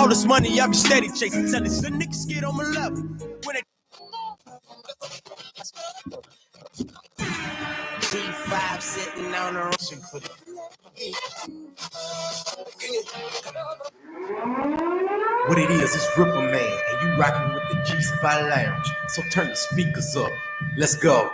All this money, I be steady chasing. Tell these little niggas get on my level. When it G5 sitting on the Russian clip. What it is Ripper Man, and you rockin' with the G-Spot Lounge. So turn the speakers up. Let's go.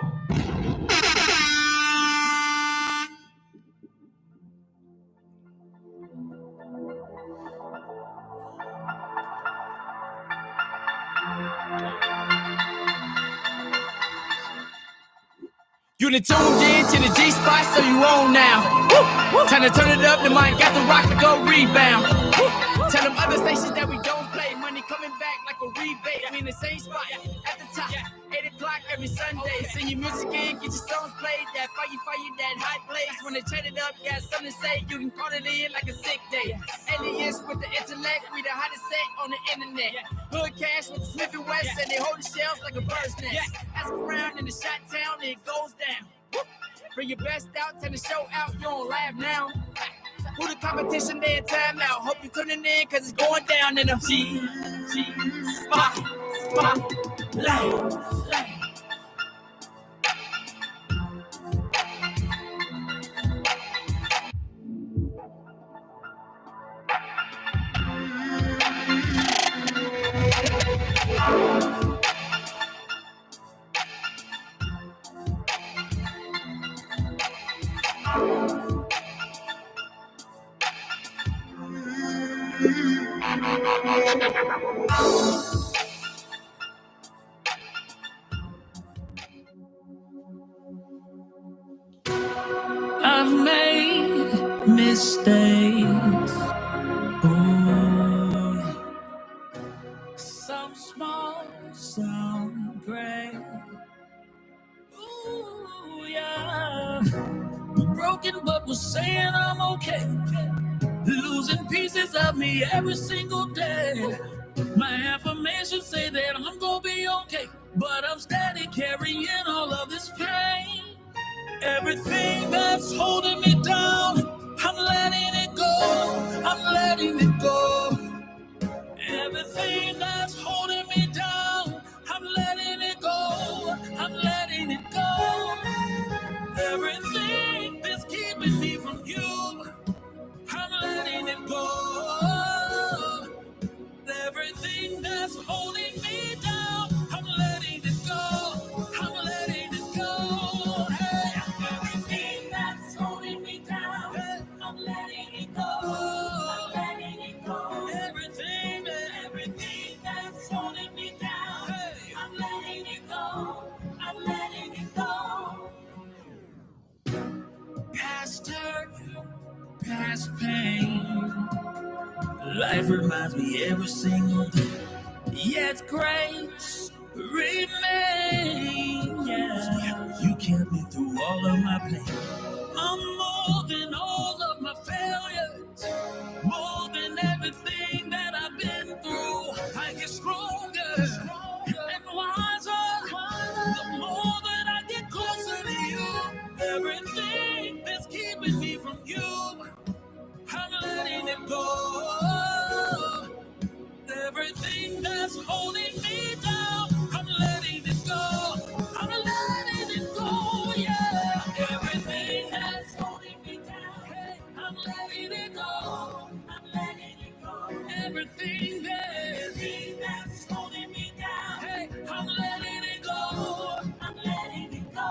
You done tuned in to the G-Spot, so you on now. Time to turn it up, the mic got the rock to go rebound. Tell them other stations that we don't play. Money coming back like a rebate. We in the same spot at the top. 8 o'clock every Sunday. Sing your music in, get your songs played. That fire, that hot blaze. When they chat it up, got something to say. You can call it in like a sick day. Alias with the intellect, we the hottest set on the internet. Hood cash with the Smith & West, and they hold the shells like a bird's nest. Ask around in the shot town, it goes down. Bring your best out, turn the show out, you don't laugh now. Who the competition, they in time out. Hope you tuning in, cause it's going down in the G-Spot Lounge. I've made mistakes. Ooh. Some small, some great. Ooh, yeah. Broken, but was saying I'm okay. Losing pieces of me every single day. My affirmations say that I'm gonna be okay, but I'm steady carrying all of this pain. Everything that's holding me down, I'm letting it go. I'm letting it go. Everything that's holding me down, I'm letting it go. I'm letting it go. Everything that's keeping me from you, I'm letting it go. Everything that's holding me down, I'm letting it go. I'm letting it go. Hey. Everything that's holding me down, hey. I'm letting it go. I'm letting it go. Everything that's holding me down, hey. I'm letting it go. I'm letting it go. Past hurt, past pain. Life reminds me every single day. Yet grace remains. Yeah. You kept me through all of my pain. I'm more than all of my failures. More than everything that I've been through. I get stronger and wiser. The more that I get closer to you. Everything that's keeping me from you, I'm letting it go. Everything that's holding me down, I'm letting it go. I'm letting it go, yeah. Everything that's holding me down, hey, I'm letting it go. I'm letting it go. Everything that's holding me down, hey, I'm letting it go. I'm letting it go.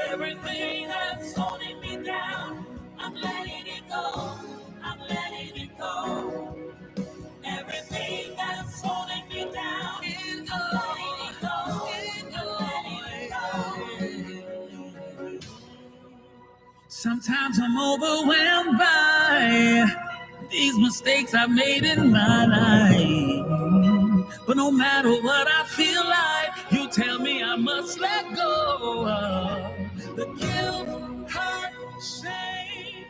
Everything that's holding me down, I'm letting it go. I'm letting it go. Everything that's holding me down, I'm letting it go. I'm letting it go. Sometimes I'm overwhelmed by these mistakes I've made in my life. But no matter what I feel like, you tell me I must let go of the guilt, hurt, shame,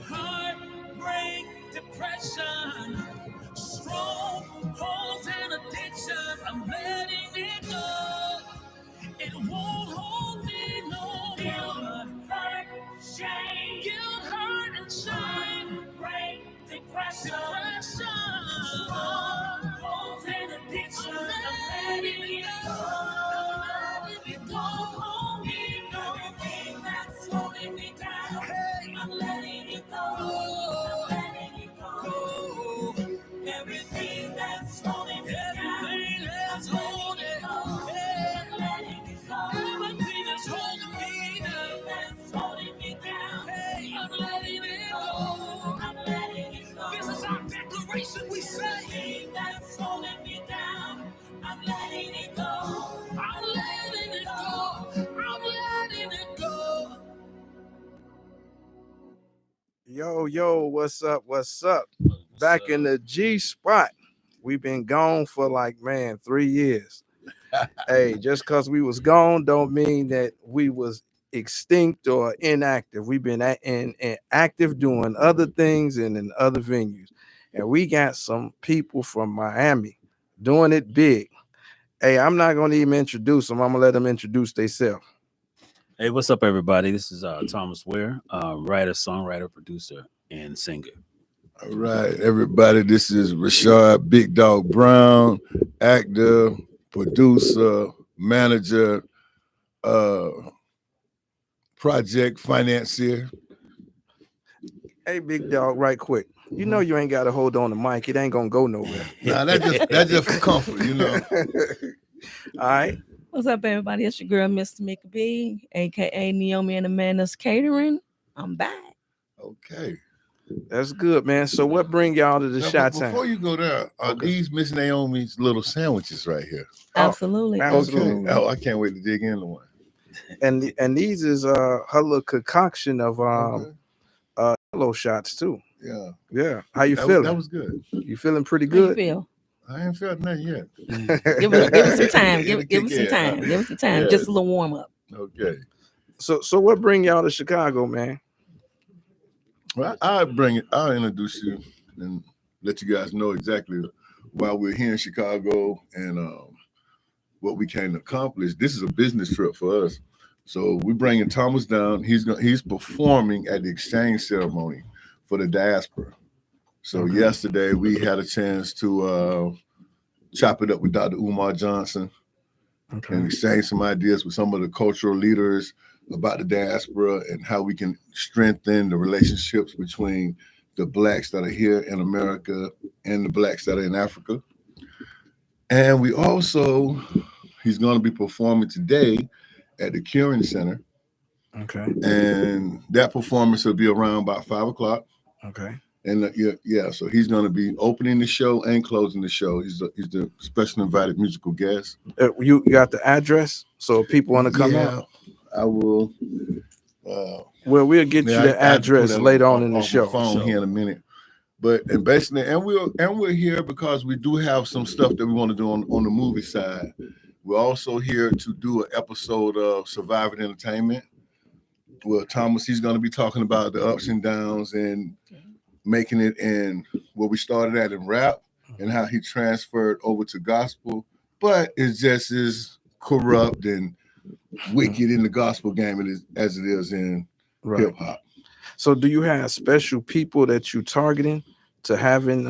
heartbreak, depression, strongholds and addictions. I'm letting it go. It won't hold me no more. Guilt, hurt, shame, and shame, heartbreak, depression. Yo, what's up? Back in the G spot. We've been gone for 3 years. Hey, just because we was gone don't mean that we was extinct or inactive. We've been active doing other things and in other venues. And we got some people from Miami doing it big. Hey, I'm not going to even introduce them. I'm going to let them introduce themselves. Hey, what's up, everybody? This is Thomas Ware, writer, songwriter, producer, and singer. All right, everybody. This is Rashad Big Dog Brown, actor, producer, manager, project financier. Hey, Big Dog, right quick. You know you ain't got to hold on the mic. It ain't going to go nowhere. Nah, that's just for comfort, you know. All right. What's up, everybody? It's your girl, Mr. Mickey B, aka Naomi and Amanda's Catering. I'm back. Okay. That's good, man. So what bring y'all to the Now, shot before time? you go there, are these Miss Naomi's little sandwiches right here? Absolutely. absolutely. Okay. Oh, I can't wait to dig into one. And these is her little concoction of Okay. hello shots too. Yeah. Yeah. How you That feeling? was good. You feeling pretty How you good? feel? I ain't felt nothing yet. Give us some time. Give It'll us kick some in, time. huh? Give us some time. Yeah. Just a little warm up. Okay. So what bring y'all to Chicago, man? Well, I'll introduce you and let you guys know exactly why we're here in Chicago and what we can accomplish. This is a business trip for us. So we're bringing Thomas down. He's performing at the exchange ceremony for the diaspora. So yesterday we had a chance to chop it up with Dr. Umar Johnson and exchange some ideas with some of the cultural leaders about the diaspora and how we can strengthen the relationships between the Blacks that are here in America and the Blacks that are in Africa. And he's going to be performing today at the Curing Center. Okay. And that performance will be around about 5:00. Okay. And so he's going to be opening the show and closing the show. He's the special invited musical guest. You got the address, so if people want to come out. I will. Well, we'll get you the address later on in the show. Phone here in a minute. But we're here because we do have some stuff that we want to do on the movie side. We're also here to do an episode of Surviving Entertainment. Well, Thomas, he's going to be talking about the ups and downs and making it in where we started at in rap and how he transferred over to gospel, but it's just as corrupt and wicked in the gospel game as it is in hip hop. So do you have special people that you're targeting to having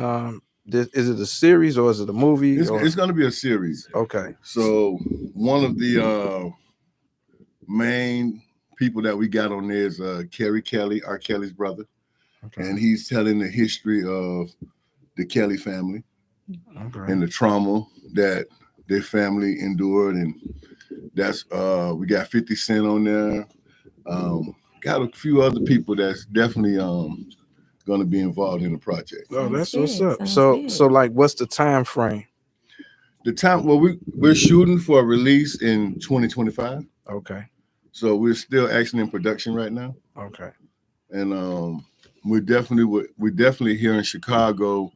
is it a series or is it a movie? It's going to be a series. Okay. So one of the main people that we got on there is Kerry Kelly, R. Kelly's brother. Okay. And he's telling the history of the Kelly family and the trauma that their family endured. And that's we got 50 Cent on there. Got a few other people that's definitely going to be involved in the project. Oh, that's what's up. So like, what's the time frame? The time, well, we're shooting for a release in 2025. Okay. So we're still actually in production right now. Okay. And we're definitely here in Chicago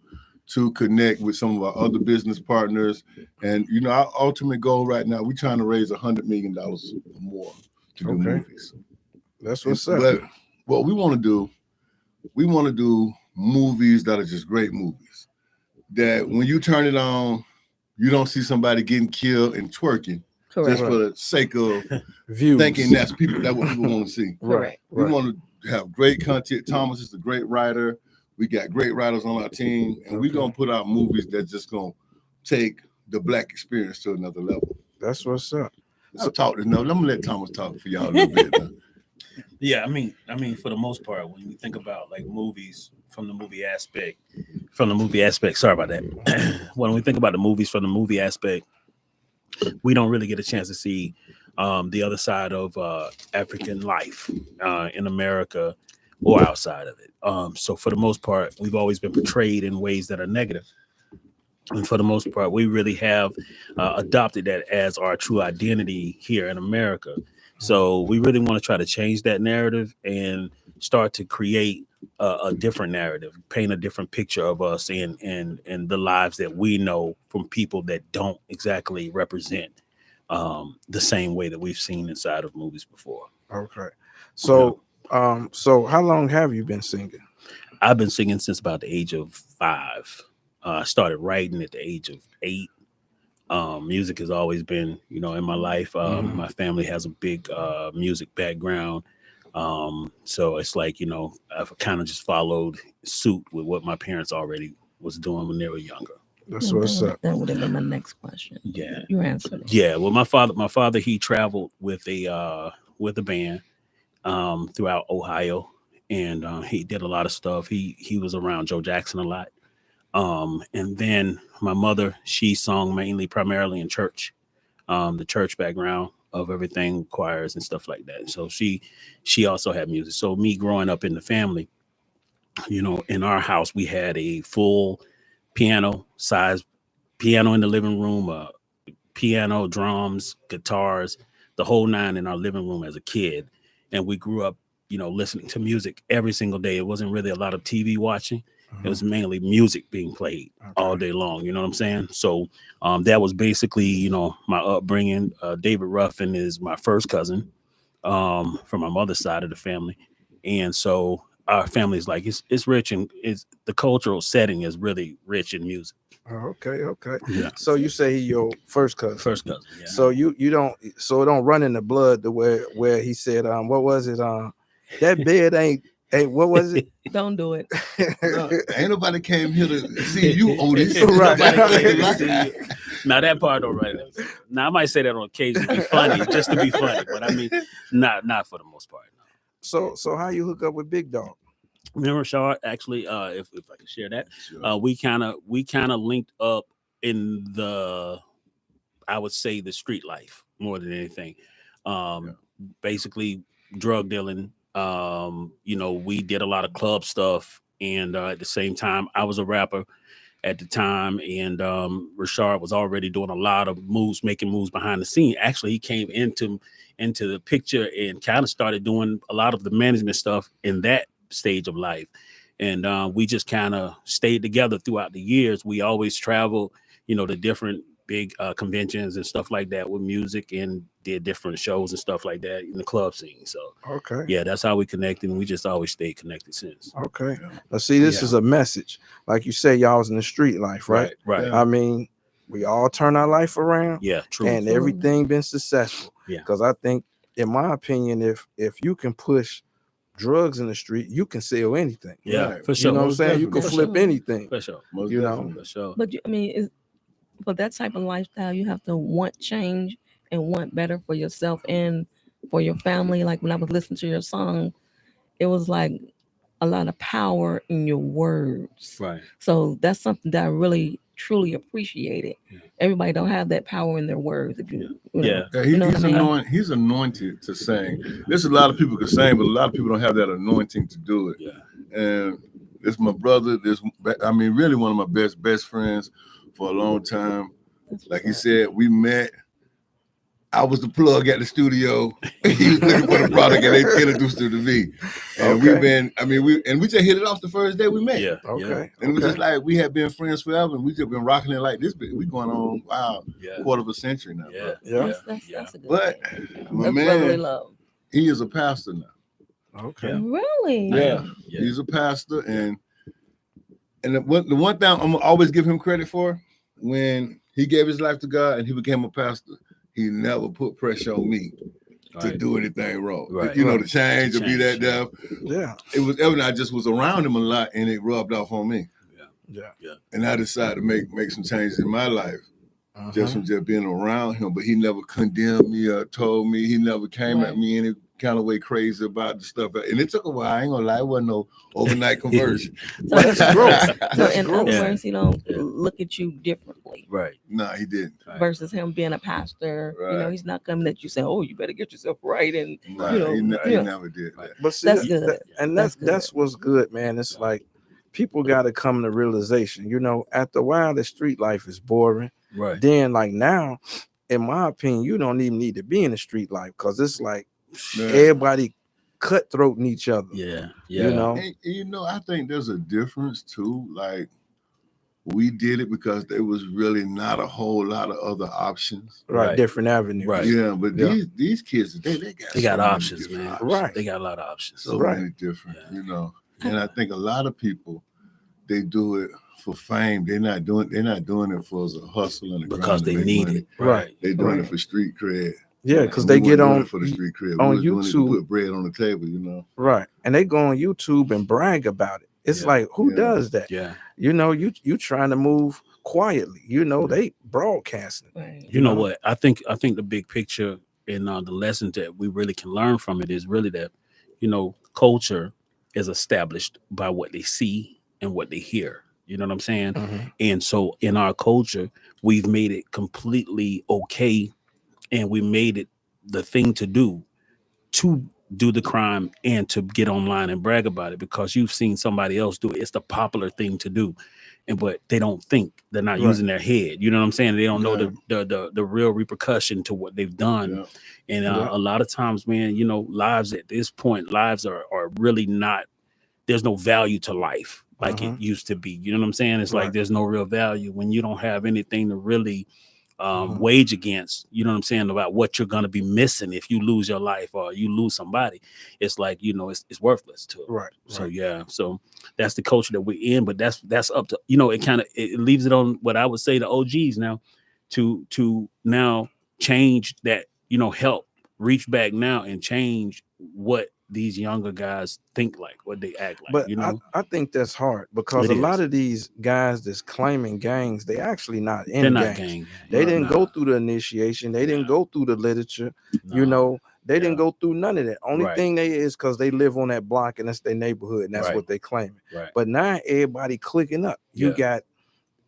to connect with some of our other business partners. And our ultimate goal right now, we're trying to raise $100 million or more to do movies. That's what's up. But what we want to do movies that are just great movies. That when you turn it on, you don't see somebody getting killed and twerking. Correct. Just for the sake of views, thinking that's what people want to see. Right. We want to have great content. Thomas is a great writer. We got great writers on our team, and we're gonna put out movies that's just gonna take the Black experience to another level. That's what's up. So let me let Thomas talk for y'all a little bit. Yeah, I mean, for the most part, when you think about like movies from the movie aspect, sorry about that. When we think about the movies from the movie aspect, we don't really get a chance to see the other side of African life in America or outside of it. So for the most part, we've always been portrayed in ways that are negative. And for the most part, we really have adopted that as our true identity here in America. So we really want to try to change that narrative and start to create a different narrative, paint a different picture of us and the lives that we know from people that don't exactly represent the same way that we've seen inside of movies before. Okay. So so how long have you been singing? I've been singing since about the age of 5. I started writing at the age of 8. Music has always been, in my life. My family has a big music background. So it's like, I've kind of just followed suit with what my parents already was doing when they were younger. That's what's up. That would have been my next question. Yeah. You answered it. Yeah. Well, my father, he traveled with a band throughout Ohio, and he did a lot of stuff. He was around Joe Jackson a lot. And then my mother, she sung primarily in church, the church background of everything, choirs and stuff like that. So she also had music. So me growing up in the family, in our house, we had a full piano in the living room, piano, drums, guitars, the whole 9 in our living room as a kid. And we grew up, listening to music every single day. It wasn't really a lot of TV watching. It was mainly music being played all day long. You know what I'm saying? So that was basically, my upbringing. David Ruffin is my first cousin from my mother's side of the family. And so our family is like, it's rich, and the cultural setting is really rich in music. Okay. Yeah. So you say he your first cousin. First cousin. Yeah. So you don't, so it don't run in the blood to where he said, what was it? That bed ain't what was it? Don't do it. No, ain't nobody came here to see you, Otis. Right. Now that part don't right. Now I might say that on occasion to be funny, just to be funny, but I mean, not for the most part. No. So how you hook up with Big Dog? Remember, Shaw, actually, if I can share that, Sure. we kind of linked up in I would say the street life more than anything. Basically drug dealing. We did a lot of club stuff, and at the same time, I was a rapper at the time, and Rashard was already doing a lot of moves, making moves behind the scene. Actually, he came into the picture and kind of started doing a lot of the management stuff in that stage of life. And we just kind of stayed together throughout the years. We always traveled, to different big conventions and stuff like that with music, and did different shows and stuff like that in the club scene. So Okay. yeah, that's how we connected, and we just always stayed connected since. Okay. Now see, this is a message. Like you say, y'all was in the street life, right? Right. I mean, we all turn our life around. Yeah, true. And everything been successful. Yeah. Because I think, in my opinion, if you can push drugs in the street, you can sell anything. Yeah, Right. for sure. You know what I'm saying? You can Definitely. flip anything. For sure. Most You know. definitely. For sure. But for that type of lifestyle, you have to want change and want better for yourself and for your family. Like when I was listening to your song, it was like a lot of power in your words. Right. So that's something that I really truly appreciated. Yeah. Everybody don't have that power in their words. If you know, Yeah. Yeah, You know what I mean? he's anointed to sing. There's a lot of people can sing, but a lot of people don't have that anointing to do it. Yeah. And it's my brother. Really one of my best friends for a long time. Like he said, we met. I was the plug at the studio. He was looking for the product, and they introduced him to me. And we just hit it off the first day we met. Yeah. Okay. And it was just like we had been friends forever, and we just been rocking it like this. We going on Yeah. quarter of a century now. Yeah. Yeah. That's a good But thing. my That's brotherly man, love. he is a pastor now. Okay. Yeah. Really? Yeah. He's a pastor, and the one thing I'm gonna always give him credit for, when he gave his life to God and he became a pastor, he never put pressure on me to Right. do anything wrong. Right. To change or be that Change, yeah. deaf. Yeah. It was evident. I just was around him a lot, and it rubbed off on me. Yeah. And I decided to make some changes in my life just from just being around him. But he never condemned me or told me. He never came at me any kind of way crazy about the stuff. And it took a while. I ain't gonna lie, it wasn't no overnight conversion. So, That's growth. so in growth. other Yeah. words, he don't look at you differently Right. Nah, he didn't. Right. versus him being a pastor. You know, Right. he's not coming at you saying, "Oh, you better get yourself right." And Nah, you know, he yeah. never did that. But see, That's good. and That's that's good. what's good, man. It's like people got to come to realization. After a while, the street life is boring. Right. Then, like now, in my opinion, you don't even need to be in the street life because it's like Yeah. everybody cutthroating each other. Yeah. You know, And, you know, I think there's a difference too. Like we did it because there was really not a whole lot of other options. right? Right. Different avenues. Right. Yeah, but Yeah. these kids, they got They so got many options, different man. options. Right. They got a lot of options. So Right. many different, Yeah. you know. And I think a lot of people, they do it for fame. They're not doing it for the hustle and the Because grind to they make need money. it. Right. They're doing Right. it for street cred. Yeah, because And they we get weren't doing on it for the street cred. on We was doing it to YouTube. put bread on the table, you know. right, and they go on YouTube and brag about it. It's Yeah. like, who Yeah. does that? Yeah. You know, you trying to move quietly. You know, they broadcasting. Right. You know what? I think the big picture and the lesson that we really can learn from it is really that, you know, culture is established by what they see and what they hear. You know what I'm saying? Mhm. And so in our culture, we've made it completely okay, and we made it the thing to do the crime and to get online and brag about it because you've seen somebody else do it. It's the popular thing to do. And but they don't think, they're not Right. using their head. You know what I'm saying? They don't know Yeah. the real repercussion to what they've done. Yeah. And Yeah. a lot of times, man, you know, lives at this point, lives are really not, there's no value to life like it used to be. You know what I'm saying? It's like Right. there's no real value when you don't have anything to really Mhm. wage against, you know what I'm saying, about what you're going to be missing if you lose your life or you lose somebody. It's like, you know, it's worthless to it. Right. So right. yeah, so that's the culture that we're in, but that's up to, you know, it kind of, it leaves it on what I would say the OGs now to now change that, you know, help reach back now and change what these younger guys think like, what they act like, But you know. I think that's hard because It a lot is. of these guys that's claiming gangs, they actually not in They're not gangs. gang. They didn't Nah. go through the initiation. They didn't Nah. go through the literature. You Nah. know, they Yeah. didn't go through none of that. Only Right. thing they is because they live on that block and that's their neighborhood and that's Right. what they claiming. Right. But now everybody clicking up. You Yeah. got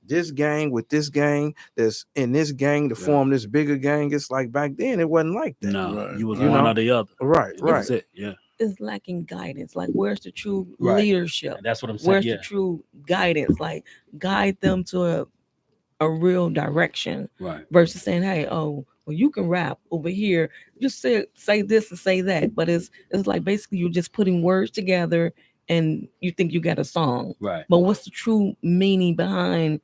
this gang with this gang that's in this gang to Yeah. form this bigger gang. It's like back then it wasn't like that. No, Right. you was You one know? or the other. Right, And right. That's it. Yeah. It's lacking guidance. Like, where's the true Right. leadership? And that's what I'm saying. Where's Yeah. the true guidance? Like, guide them to a real direction Right. versus saying, "Hey, oh, well, you can rap over here. Just say this and say that." But it's like basically you're just putting words together and you think you got a song. Right. But what's the true meaning behind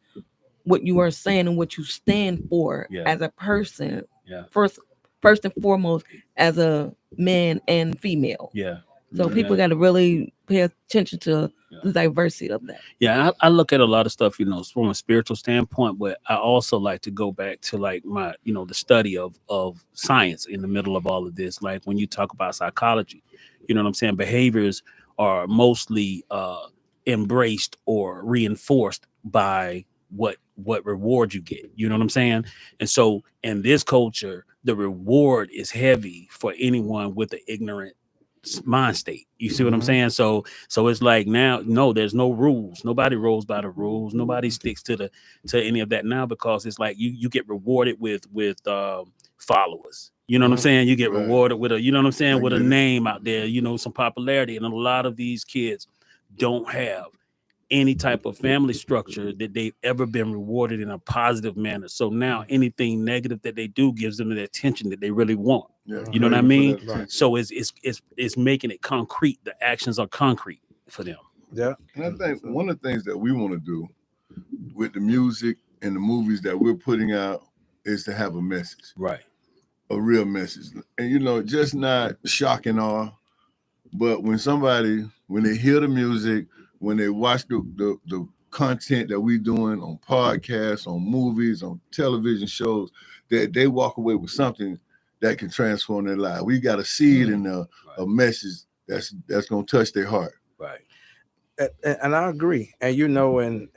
what you are saying and what you stand for Yeah. as a person? Yeah. First and foremost, as a man and female. Yeah. So Yeah. people got to really pay attention to Yeah. the diversity of that. Yeah, I look at a lot of stuff, you know, from a spiritual standpoint, but I also like to go back to like my, you know, the study of science in the middle of all of this. Like when you talk about psychology, you know what I'm saying? Behaviors are mostly embraced or reinforced by what reward you get. You know what I'm saying? And so in this culture, the reward is heavy for anyone with an ignorant mind state. You see what I'm saying? So it's like now, no, there's no rules. Nobody rolls by the rules. Nobody sticks to any of that now because it's like you get rewarded with followers. You know what I'm saying? You get Right. rewarded with a, you know what I'm saying, I with a get it. name out there, you know, some popularity. And a lot of these kids don't have any type of family structure that they've ever been rewarded in a positive manner. So now anything negative that they do gives them the attention that they really want. Yeah. You know what I Paying for mean? that attention. So it's making it concrete. The actions are concrete for them. Yeah. And I think one of the things that we want to do with the music and the movies that we're putting out is to have a message, Right. a real message. And, you know, just not shock and awe, but when they hear the music, when they watch the content that we're doing on podcasts, on movies, on television shows, that they walk away with something that can transform their life. We got a seed in a message that's going to touch their heart. Right. And I agree. And you know, and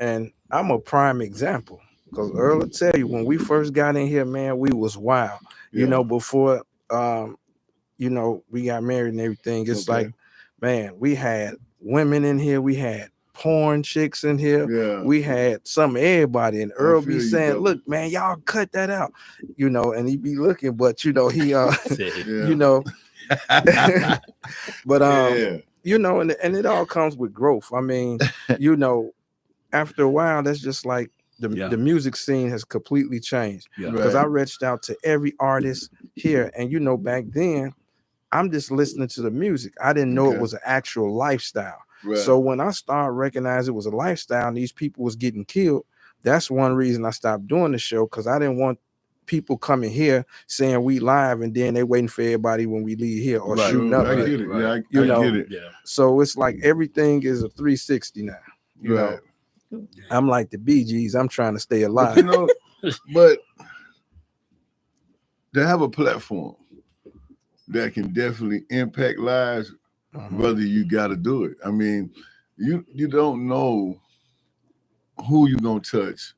I'm a prime example because Earl will tell you when we first got in here, man, we was wild. You Yeah. know, before you know, we got married and everything. It's Okay. like, man, we had women in here, we had porn chicks in here, Yeah. we had some everybody, and Earl feel be you, saying, brother. "Look, man, y'all cut that out," you know, and he be looking, but you know, he Yeah. you know, but Yeah. you know, and it all comes with growth. I mean, you know, after a while, that's just like the music scene has completely changed. Yeah. Because I Right. reached out to every artist here, and you know, back then, I'm just listening to the music. I didn't know it Okay. was an actual lifestyle. Right. So when I started recognizing it was a lifestyle and these people was getting killed, that's one reason I stopped doing the show, because I didn't want people coming here saying we live and then they waiting for everybody when we leave here or Right. shooting up I here. get it. Yeah, You I know, get it. Yeah. So it's like everything is a 360 now. You Right. know, I'm like the Bee Gees. I'm trying to stay But alive. you know, but to have a platform that can definitely impact lives, brother, you got to do it. I mean, you don't know who you're gonna touch,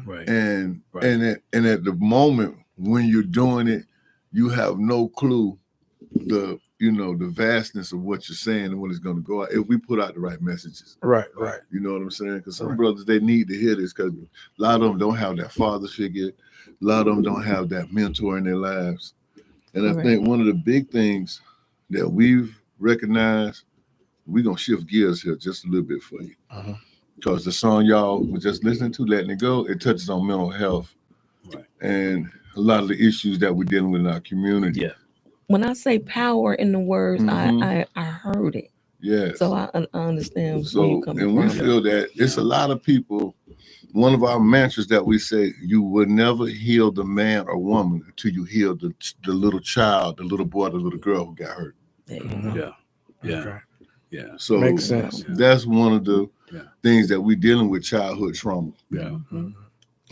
Right. and Right. and at the moment when you're doing it, you have no clue the vastness of what you're saying and what it's gonna go out if we put out the right messages. Right. You know what I'm saying? Because some Right. brothers, they need to hear this, because a lot of them don't have that father figure. A lot of them don't have that mentor in their lives. And I Correct. think one of the big things that we've recognized, we're going to shift gears here just a little bit for you. Because the song y'all were just listening to, Letting It Go, it touches on mental health. Right. And a lot of the issues that we're dealing with in our community. Yeah. When I say power in the words, Mhm. I heard it. Yes. So I understand where So, you're coming and we from. feel that it's a lot of people. One of our mantras that we say, you will never heal the man or woman until you heal the little child, the little boy, the little girl who got hurt. There you go. Yeah. Yeah. Okay. Yeah. So Makes sense. that's one of the Yeah. things that we're dealing with, childhood trauma. Yeah. Mhm.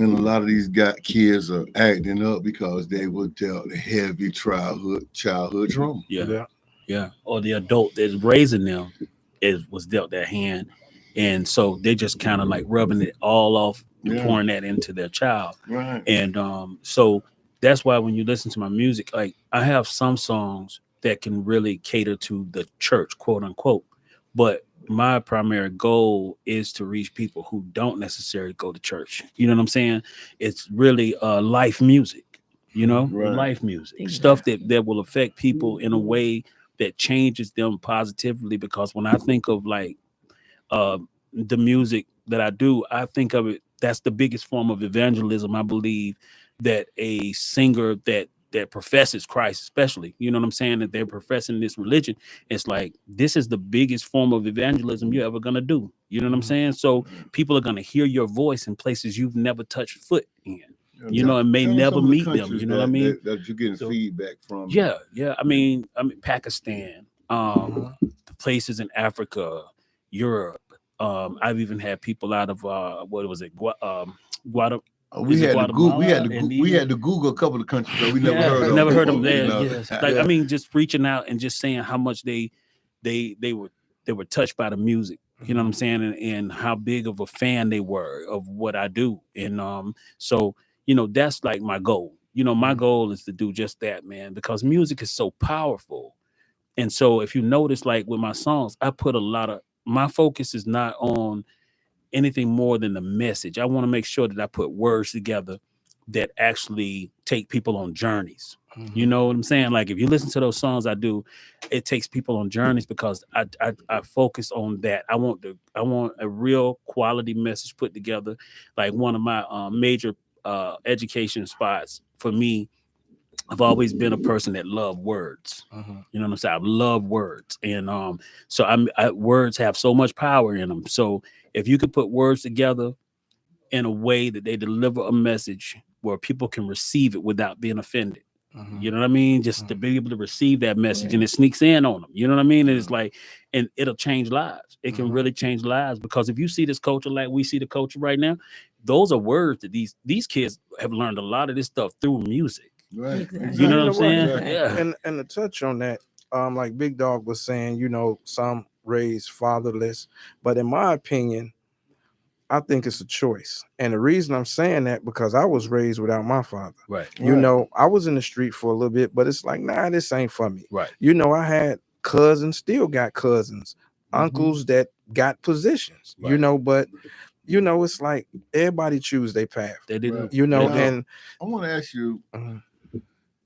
And a lot of these kids are acting up because they were dealt a heavy childhood trauma. Yeah. Yeah. Or the adult that's raising them was dealt that hand. And so they just kind of like rubbing it all off and Yeah. pouring that into their child. Right. And so that's why when you listen to my music, like I have some songs that can really cater to the church, quote unquote. But my primary goal is to reach people who don't necessarily go to church. You know what I'm saying? It's really life music, Right. life music, Exactly. stuff that will affect people in a way that changes them positively. Because when I think of like the music that I do, I think of it, that's the biggest form of evangelism. I believe that a singer that professes Christ, especially, you know what I'm saying, that they're professing this religion, it's like this is the biggest form of evangelism you're ever gonna do. You know what I'm saying? So people are gonna hear your voice in places you've never touched foot in. And may Tell me never some of the meet them. countries You know what I mean? that you're getting So, feedback from. Yeah. I mean Pakistan, places in Africa, Europe. I've even had people out of what was it? Guatemala. We had to India? we had to Google a couple of countries that we never Yeah, heard of. never heard them before, there. you know? Yes. Like, I mean, just reaching out and just saying how much they were touched by the music. You know what I'm saying, and how big of a fan they were of what I do. And so that's like my goal. My goal is to do just that, man, because music is so powerful. And so if you notice, like with my songs, I put a lot of my focus is not on anything more than the message. I want to make sure that I put words together that actually take people on journeys. You know what I'm saying? Like if you listen to those songs I do, it takes people on journeys because I focus on that. I want a real quality message put together. Like one of my major education spots for me, I've always been a person that loved words. You know what I'm saying? I love words. And so words have so much power in them. So if you could put words together in a way that they deliver a message where people can receive it without being offended. You know what I mean? Just to be able to receive that message and it sneaks in on them. You know what I mean? And it's like, and it'll change lives. It can really change lives because if you see this culture like we see the culture right now, those are words that these kids have learned a lot of this stuff through music. Right. Exactly. You know what I'm what? saying? Exactly. Yeah. And to touch on that, like Big Dog was saying, some raised fatherless, but in my opinion, I think it's a choice. And the reason I'm saying that because I was raised without my father. Right. I was in the street for a little bit, but it's like, nah, this ain't for me. Right. I had cousins, still got cousins, uncles that got positions, Right. but it's like everybody choose their path. They didn't. Right. And I want to ask you,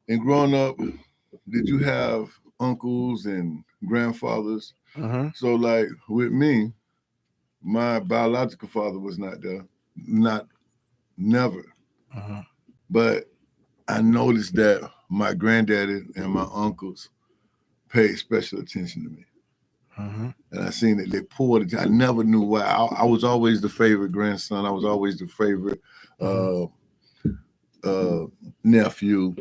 in growing up, did you have uncles and grandfathers? So like with me, my biological father was not there, never. But I noticed that my granddaddy and my uncles paid special attention to me. Mm-hmm. And I seen that they poured it. I never knew why. I was always the favorite grandson. I was always the favorite nephew.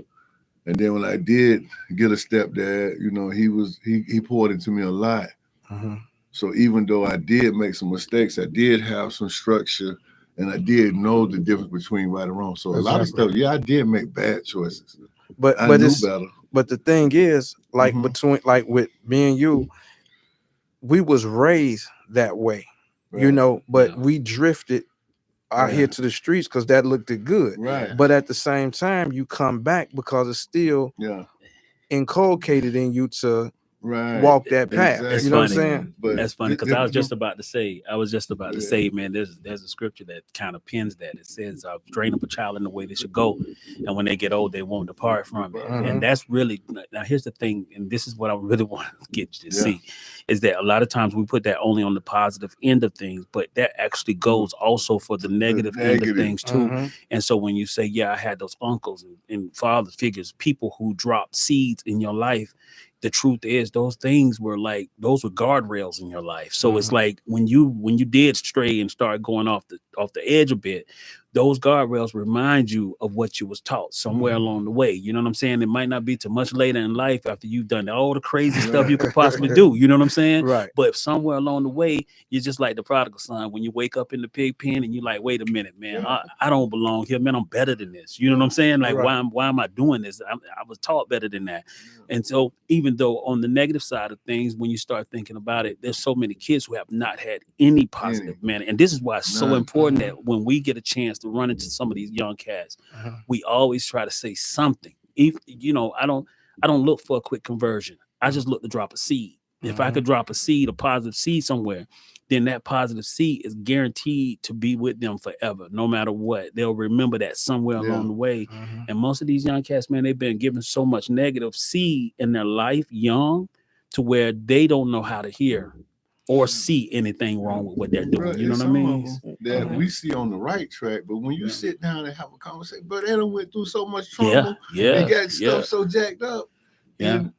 And then when I did get a stepdad, you know, he poured into me a lot. Mm-hmm. So even though I did make some mistakes, I did have some structure, and I did know the difference between right and wrong. So a lot of stuff, yeah, I did make bad choices. But I knew it's better. But the thing is, like Mhm. between like with me and you, we was raised that way, you Right. know, but Yeah. we drifted out here Right. to the streets because that looked good. Right. But at the same time, you come back because it's still Yeah. inculcated in you to Right. walk that path. Exactly. You know what I'm funny. saying? But That's funny because I was just about to say, man, there's a scripture that kind of pins that. It says, train up a child in the way they should go, and when they get old, they won't depart from it. Mhm. And that's really, now here's the thing, and this is what I really want to get you to Yeah. see, is that a lot of times we put that only on the positive end of things, but that actually goes also for the negative end of negative. things too. Mhm. And so when you say, yeah, I had those uncles and father figures, people who dropped seeds in your life, the truth is those things were like, those were guardrails in your life. So it's like when you did stray and start going off the edge a bit, those guardrails remind you of what you was taught somewhere along the way. You know what I'm saying? It might not be too much later in life after you've done all the crazy stuff you could possibly do. You know what I'm saying? Right. But somewhere along the way, you're just like the prodigal son. When you wake up in the pig pen and you're like, wait a minute, man, I don't belong here, man. I'm better than this. You know what I'm saying? Like, Right. why am I doing this? I was taught better than that. And so even though on the negative side of things, when you start thinking about it, there's so many kids who have not had any positive manner. And this is why it's so None. important that when we get a chance to run into some of these young cats, we always try to say something. If you know, I don't look for a quick conversion. I just look to drop a seed. If I could drop a seed, a positive seed somewhere, then that positive seed is guaranteed to be with them forever, no matter what. They'll remember that somewhere along the way. And most of these young cats, man, they've been given so much negative seed in their life young to where they don't know how to hear or see anything wrong with what they're doing. Bro, You know it's what I some mean? of them that we see on the right track, but when you sit down and have a conversation, but they done went through so much trauma, Yeah, they got stuff so jacked up. Yeah. And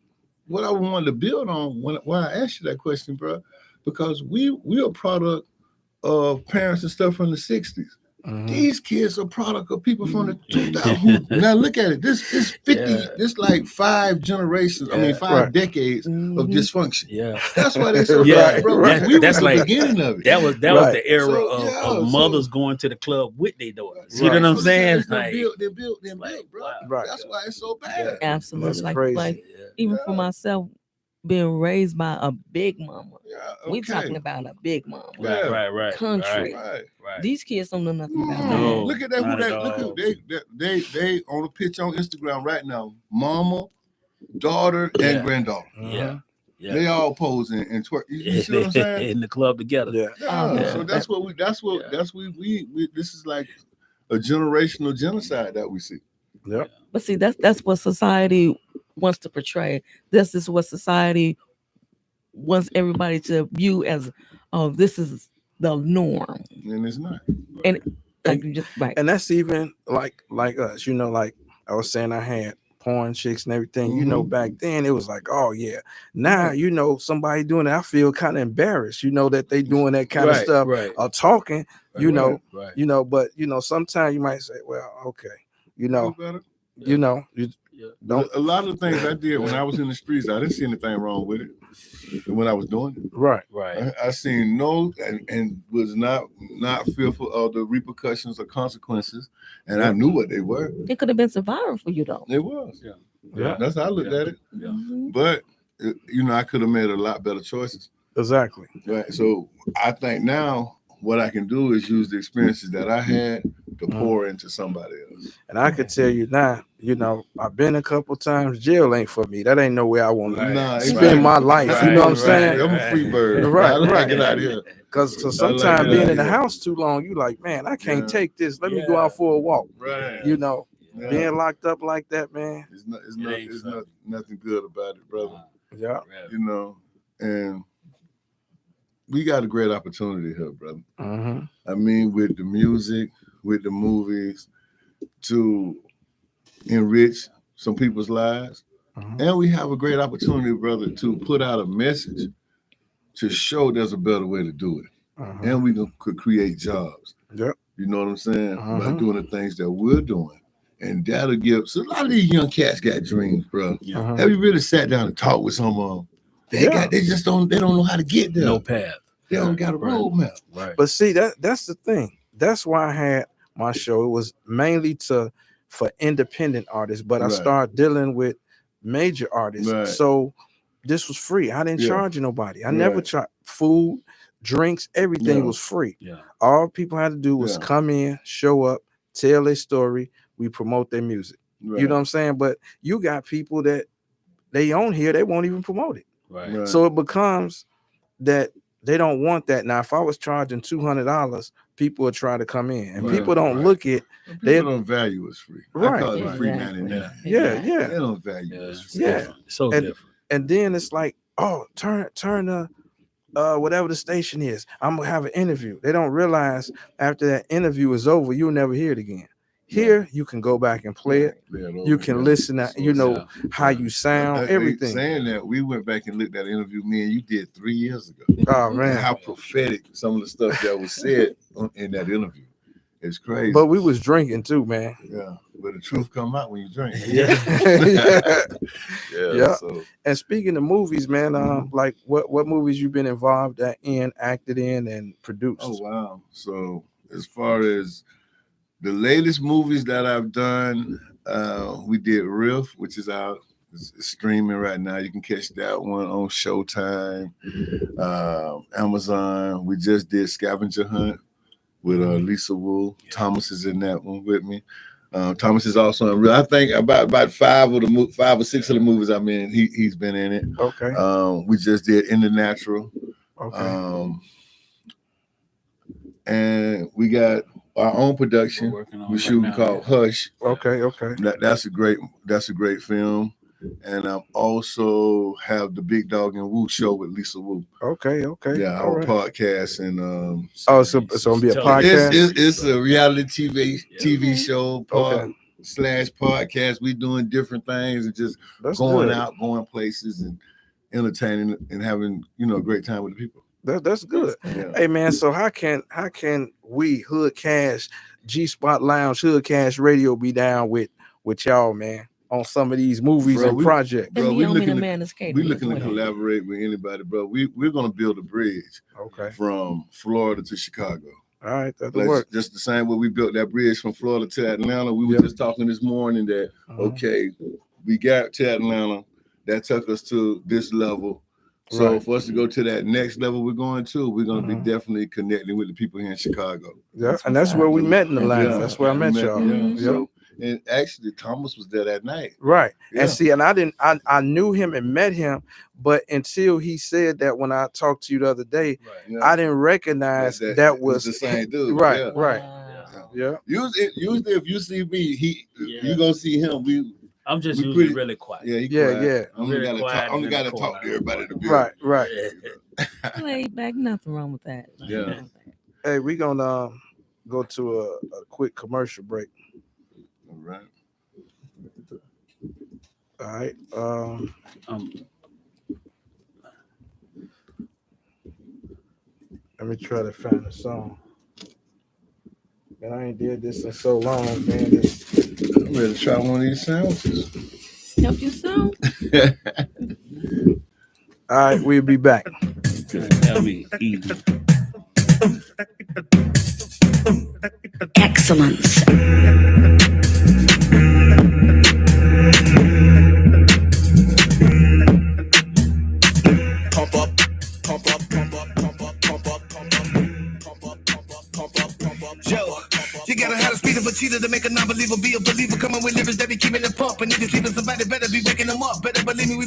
what I wanted to build on when I asked you that question, bro, because we're a product of parents and stuff from the 60s. These kids are product of people from the 2000s. Now look at it. This is 50. This like 5 generations. I mean 5 decades of dysfunction. Yeah. That's why they so Yeah, bro. right. We That's were the like- beginning of it. That was the era So, of mothers going to the club with their daughters. You know what I'm saying? They built, like, bro. wow. Right. That's why it's so bad. Absolutely. That's like crazy. even for myself, being raised by a big mama. Yeah, We talking about a big mama. Yeah. Right. Country. Right. These kids don't know nothing about No. Look at that. not at Look all. at they on a picture on Instagram right now. Mama, daughter, and granddaughter. Yeah. They all posing and twerk. You see what I'm saying? In the club together. Yeah. Yeah. So that's what we. This is like a generational genocide that we see. Yep. But see, that's what society wants to portray. This is what society wants everybody to view as, oh, this is the norm. And it's not. And like you just right. And that's even like us, you know, like I was saying, I had porn chicks and everything, you know, back then it was like, oh yeah. Now, you know, somebody doing it, I feel kind of embarrassed, you know, that they doing that kind of stuff or talking, you know, you know, but you know, sometimes you might say, well, okay, you know, you know, you don't. A lot of the things I did when I was in the streets, I didn't see anything wrong with it. When I was doing it, Right. I seen no and was not fearful of the repercussions or consequences, and I knew what they were. It could have been survival for you though. It was. Yeah. That's how I looked at it. Mhm. But you know, I could have made a lot better choices. Exactly. Right. So I think now what I can do is use the experiences that I had to pour into somebody else. And I could tell you now, you know, I've been a couple times. Jail ain't for me. That ain't no way I want to spend my life. You know what I'm saying? I'm a free bird. Right, I like right. it out here. Because I sometimes like it being out in the here. house too long, you like, man, I can't Yeah. take this. Let me go out for a walk. Right. You know, Yeah. being locked up like that, man. It's nothing good about it, brother. Yeah. You know, and we got a great opportunity here, brother. Mm-hmm. I mean, with the music, with the movies, to enrich some people's lives. And we have a great opportunity, brother, to put out a message to show there's a better way to do it. And we could create jobs. Yep. You know what I'm saying? By doing the things that we're doing. And that'll give. So a lot of these young cats got dreams, bro. Yeah. Have you really sat down and talked with some of them? They just don't know how to get there. No path. They don't got a roadmap. Right. But see, that's the thing. That's why I had my show. It was mainly for independent artists, but I started dealing with major artists. Right. So this was free. I didn't charge nobody. I never charged food, drinks, everything was free. Yeah. All people had to do was come in, show up, tell their story. We promote their music. Right. You know what I'm saying? But you got people that they own here, they won't even promote it. Right. So it becomes that they don't want that. Now, if I was charging $200, people would try to come in, and people don't look at. They don't value us free. Right. I call it free 99. Yeah. They don't value us free. Yeah. So and, different. And then it's like, oh, turn the whatever the station is. I'm gonna have an interview. They don't realize after that interview is over, you'll never hear it again. Here, you can go back and play it. You can listen to, how you sound, everything. Saying that, we went back and looked at an interview me and you did 3 years ago. Oh, man. And how prophetic some of the stuff that was said in that interview. It's crazy. But we was drinking too, man. Yeah. But the truth come out when you drink. Yeah. Yeah. So. And speaking of movies, man, like what movies you been involved in, acted in, and produced? Oh, wow. So as far as the latest movies that I've done, we did Riff, which is out. It's streaming right now. You can catch that one on Showtime, Amazon. We just did Scavenger Hunt with Lisa Wu. Thomas is in that one with me. Thomas is also in Riff. I think about 5 or 6 of the movies I'm in, he's been in it. Okay. We just did In the Natural. Okay. And we got our own production. We're shooting called Hush. Okay. That's a great film. And I also have the Big Dog and Woo show with Lisa Wu. Okay. Yeah, our podcast and so it's gonna be a podcast. It's a reality TV show slash podcast. We doing different things and just going out, going places and entertaining and having a great time with the people. That's good. Yeah. Hey man, so how can we Hood Cash, G Spot Lounge, Hood Cash Radio be down with y'all, man, on some of these movies and projects? Bro, we're looking to collaborate with anybody, bro. We're gonna build a bridge from Florida to Chicago. All right, that'll work. Just the same way we built that bridge from Florida to Atlanta. We were just talking this morning that we got to Atlanta, that took us to this level. So for us to go to that next level we're going to be definitely connecting with the people here in Chicago. Yeah, and that's where we met in Atlanta. That's where I met y'all. Yeah. So, and actually Thomas was there that night. Right. Yeah. And see, and I knew him and met him, but until he said that when I talked to you the other day, I didn't recognize that was the same dude. Right. Yeah. Usually if you see me, you gonna see him. I'm just usually really quiet. Yeah. I'm the guy that talk to everybody in the building. Right. Laid back, nothing wrong with that. Yeah. Hey, we're gonna go to a quick commercial break. All right. All right. Let me try to find a song. Man, I ain't did this in so long, man. I'm ready to try one of these sandwiches. Help you sound? All right, we'll be back. Tell me easy. Excellence. Pump up, pump up, pump up, pump up, pump up, pump up, pump up, pump up, pump up, pump up. Joe, you gotta have the speed of a cheetah to make a non-believer be a believer. Coming with lyrics that be keeping it pumping. If you're sleeping, somebody better be waking them up. Better believe me, we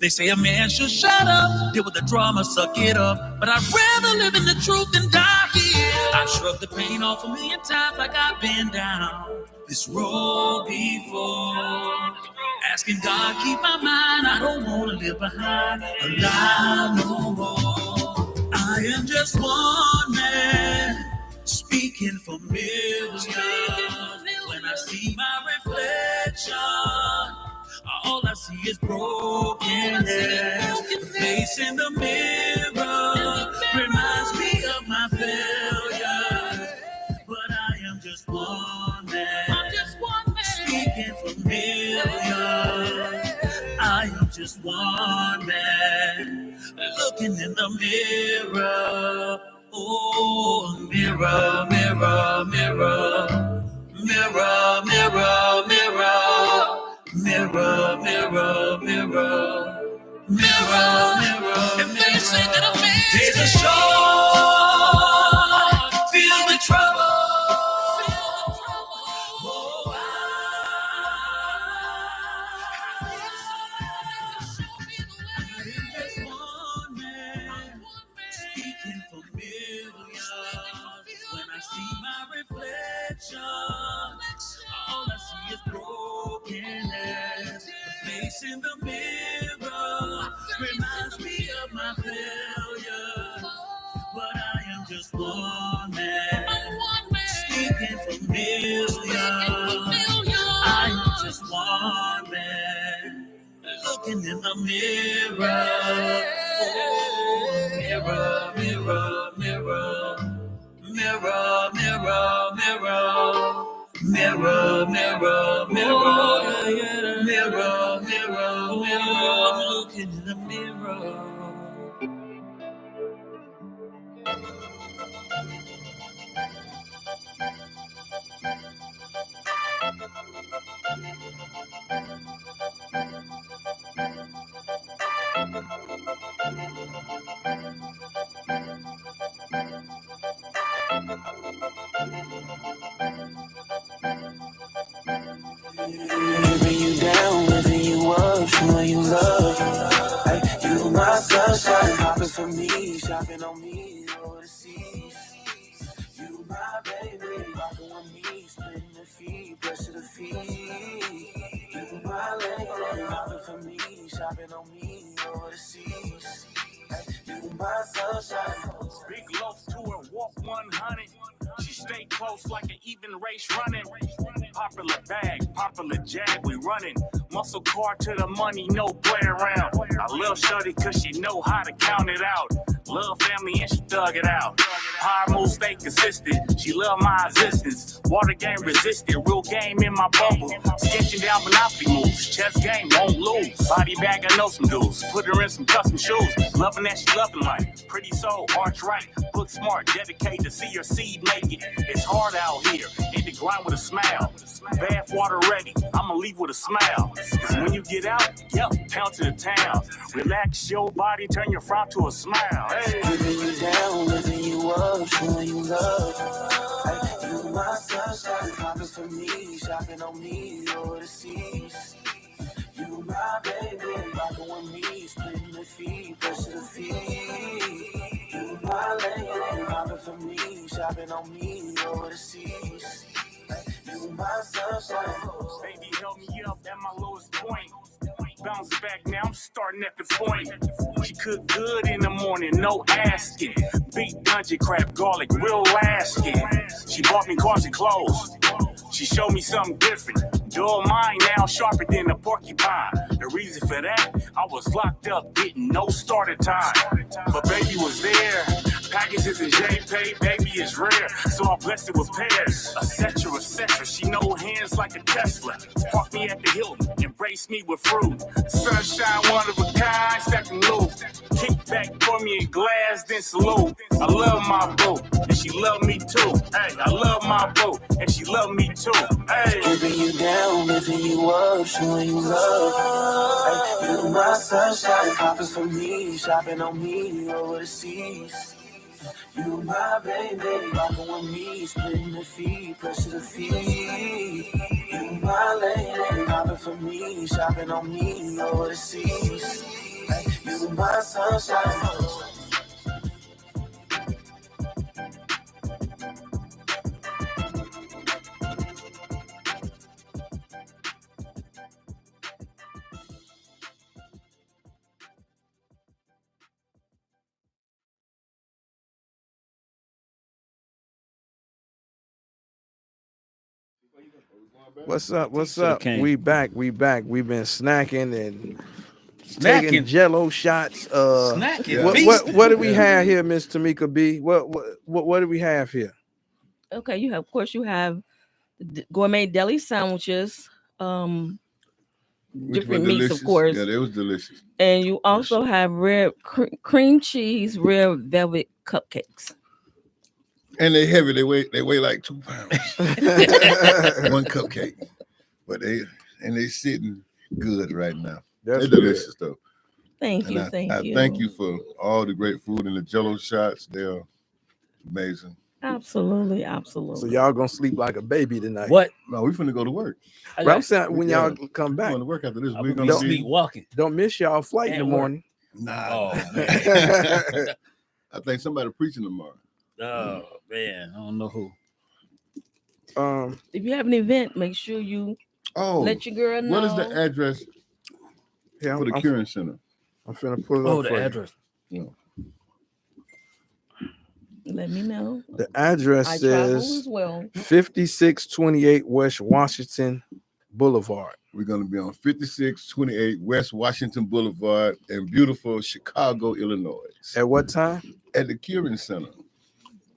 They say a man should shut up, deal with the drama, suck it up. But I'd rather live in the truth than die here. I've shrugged the pain off a million times like I've been down this road before. Asking God, keep my mind, I don't want to live behind a lie no more. I am just one man, speaking for millions. When I see my reflection, all I see is brokenness. The face in the mirror reminds me of my failure. But I am just one man, speaking for millions. I am just one man, looking in the mirror. Oh, mirror, mirror, mirror. Mirror, mirror, mirror. Mirror, mirror, mirror. Mirror, mirror, mirror. Days are short, filled with trouble. Oh, I am just one man, speaking for millions. When I see my reflection, all I see is brokenness. The face in the mirror reminds me of my failure. But I am just one man, speaking for millions. I am just one man, looking in the mirror. Oh, mirror, mirror, mirror. Mirror, mirror, mirror. Mirror, mirror, mirror. Mirror, mirror, mirror. I'm looking in the mirror. Living you down, living you up, showing you love. Hey, you my sunshine, hopping for me, shopping on me overseas. You my baby, rocking with me, splitting the feet, pressure the feet. You my lady, hopping for me, shopping on me overseas. Hey, you my sunshine. Big loaf to her, walk 100. She stay close like an even race running. Popular bag, popular jag, we running. Muscle car to the money, no play around. I love shorty cause she know how to count it out. Love family and she thug it out. Power moves stay consistent. She love my existence. Water game resistant. Real game in my bubble. Sketching down monopoly moves. Chess game won't lose. Body bag I know some dudes. Put her in some custom shoes. Loving that she loving life. Pretty soul, arch right. Book smart, dedicated to see her seed make it. It's hard out here. Hit the grind with a smile. Bath water ready. I'ma leave with a smile. Cause when you get out, yep, pound to the town. Relax your body, turn your frown to a smile. Hey. Living you down, living you up, showing you love. Hey, you my sunshine, hopping for me, shopping on me overseas. You my baby, rocking with me, splitting the feet, pressure the feet. You my lady, hopping for me, shopping on me overseas. Hey, you my sunshine. Baby, help me up at my lowest point. Bounce back now, I'm starting at the point. She cook good in the morning, no asking. Big dungeon crab, garlic, real lasting. She bought me cars and clothes. She showed me something different. Dull mind now, sharper than a porcupine. The reason for that, I was locked up, getting no starter time. But baby was there. Packages in JPay, baby is rare. So I blessed it with pairs. Etc., etc. She know hands like a Tesla. Park me at the Hilton, embrace me with fruit. Sunshine, one of a kind, stacking loose. Kick back for me in glass, then salute. I love my boo, and she love me too. Hey, I love my boo, and she love me too. Hey, living you down, living you up, showing you love. Hey, you my sunshine, hopping for me, shopping on me overseas. You my baby, rocking with me, splitting the feet, pressure the feet. You my lady, hopping for me, shopping on me overseas. Hey, you my sunshine. What's up? What's Shoulda up? came. We back. We've been snacking and taking Snacking. Jello shots. Snacking. What do we have here, Miss Tamika B? What do we have here? Okay, you have, of course, you have gourmet deli sandwiches, Which different were meats, delicious. of course, Yeah, they was delicious. and you also have red cream cheese, red velvet cupcakes. And they heavy. They weigh like 2 pounds. One cupcake. But they sitting good right now. That's They're delicious though. Thank And you, I thank you. thank you for all the great food and the Jello shots. They're amazing. Absolutely, So absolutely. y'all gonna sleep like a baby tonight. What? No, we finna go to work. But I'm saying when y'all come We're back, going to work after this. I'm We're gonna gonna be be sleepwalking. don't miss y'all flight in the And work. morning. Nah. Oh nah. man. I think somebody preaching tomorrow. Oh man. I don't know who. If you have an event, make sure you Oh, let your girl know. what is the address Yeah, for the Curing Center? I'm finna pull it Oh, up the for you. address. Let me know. The address I travel says as well. 5628 West Washington Boulevard. We're going to be on 5628 West Washington Boulevard in beautiful Chicago, Illinois. At what time? At the Curing Center.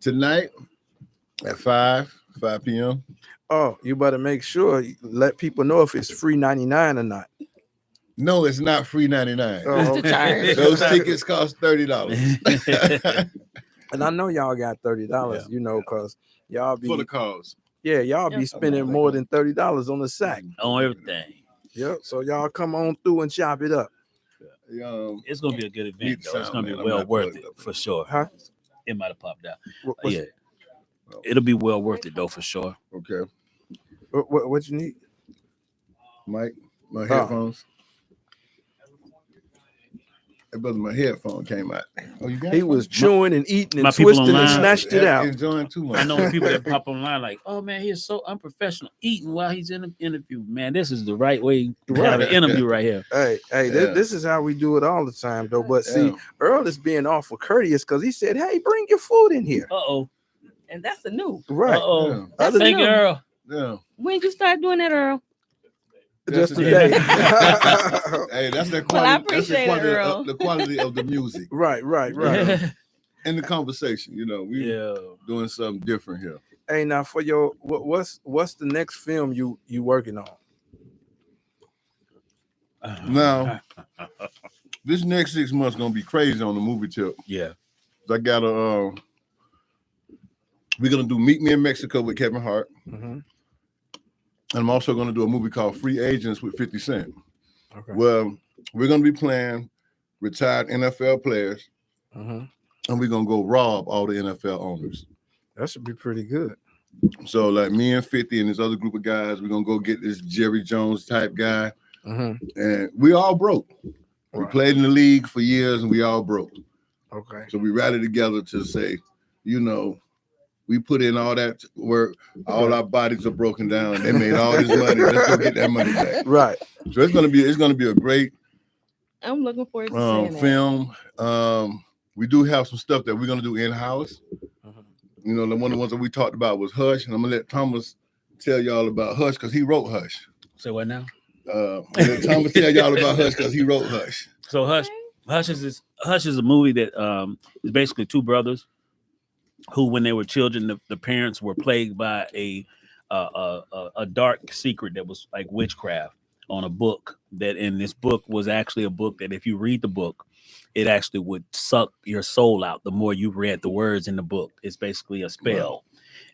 Tonight at 5 p.m. Oh, you better make sure you let people know if it's free 99 or not. No, it's not free 99. Oh, It's the charge. Those tickets cost $30 And I know y'all got $30, you know, because y'all be for the cause. y'all be spending more than $30 on the sack. On everything. Yep. So y'all come on through and chop it up. It's gonna be a good event, Neat though. It's sound, gonna be man. I'm well not worth plugged it up. for sure. Huh? It might have popped out. What's- Yeah. It'll be well worth it though for sure. Okay. What you need? Mike, my headphones. Hey, brother, my headphone came out. Oh, you got He it? was chewing and eating my and people twisting and online- snatched it out. Enjoying too much. I know people that pop online like, oh man, he's so unprofessional eating while he's in an interview. Man, this is the right way to have an interview right here. Hey, Yeah. this is how we do it all the time, though. But see, Yeah. Earl is being awful courteous because he said, "Hey, bring your food in here." Uh-oh. And that's the new. Right. Uh-oh. Yeah. That's Thank new. you, Earl. Yeah. When did you start doing that, Earl? Just Yesterday. today. Hey, that's the quality. Well, I that's the appreciate it, quality, Earl. the quality of the music right. and the conversation. You know, we Yeah. doing something different here. Hey, now for your what's the next film you working on? Now, this next 6 months gonna be crazy on the movie tip. Yeah. I gotta. We're gonna do Meet Me in Mexico with Kevin Hart. Mm-hmm. And I'm also going to do a movie called Free Agents with 50 Cent. Okay. Well, we're going to be playing retired NFL players, Mm-hmm. and we're going to go rob all the NFL owners. That should be pretty good. So, like me and 50 and this other group of guys, we're going to go get this Jerry Jones type guy, Mm-hmm. and we all broke. We Right. played in the league for years, and we all broke. Okay. So we rallied together to say, you know, we put in all that work. All our bodies are broken down. They made all this money. Let's go get that money back. Right. So it's gonna be a great I'm looking forward to seeing that. film. We do have some stuff that we're gonna do in house. You know, one of the ones that we talked about was Hush, and I'm gonna let Thomas tell y'all about Hush because he wrote Hush. Say what now? Let Thomas tell y'all about Hush because he wrote Hush. So Hush is a movie that is basically two brothers who, when they were children, the parents were plagued by a dark secret that was like witchcraft on a book. That in this book was actually a book that if you read the book, it actually would suck your soul out the more you read the words in the book. It's basically a spell. Wow.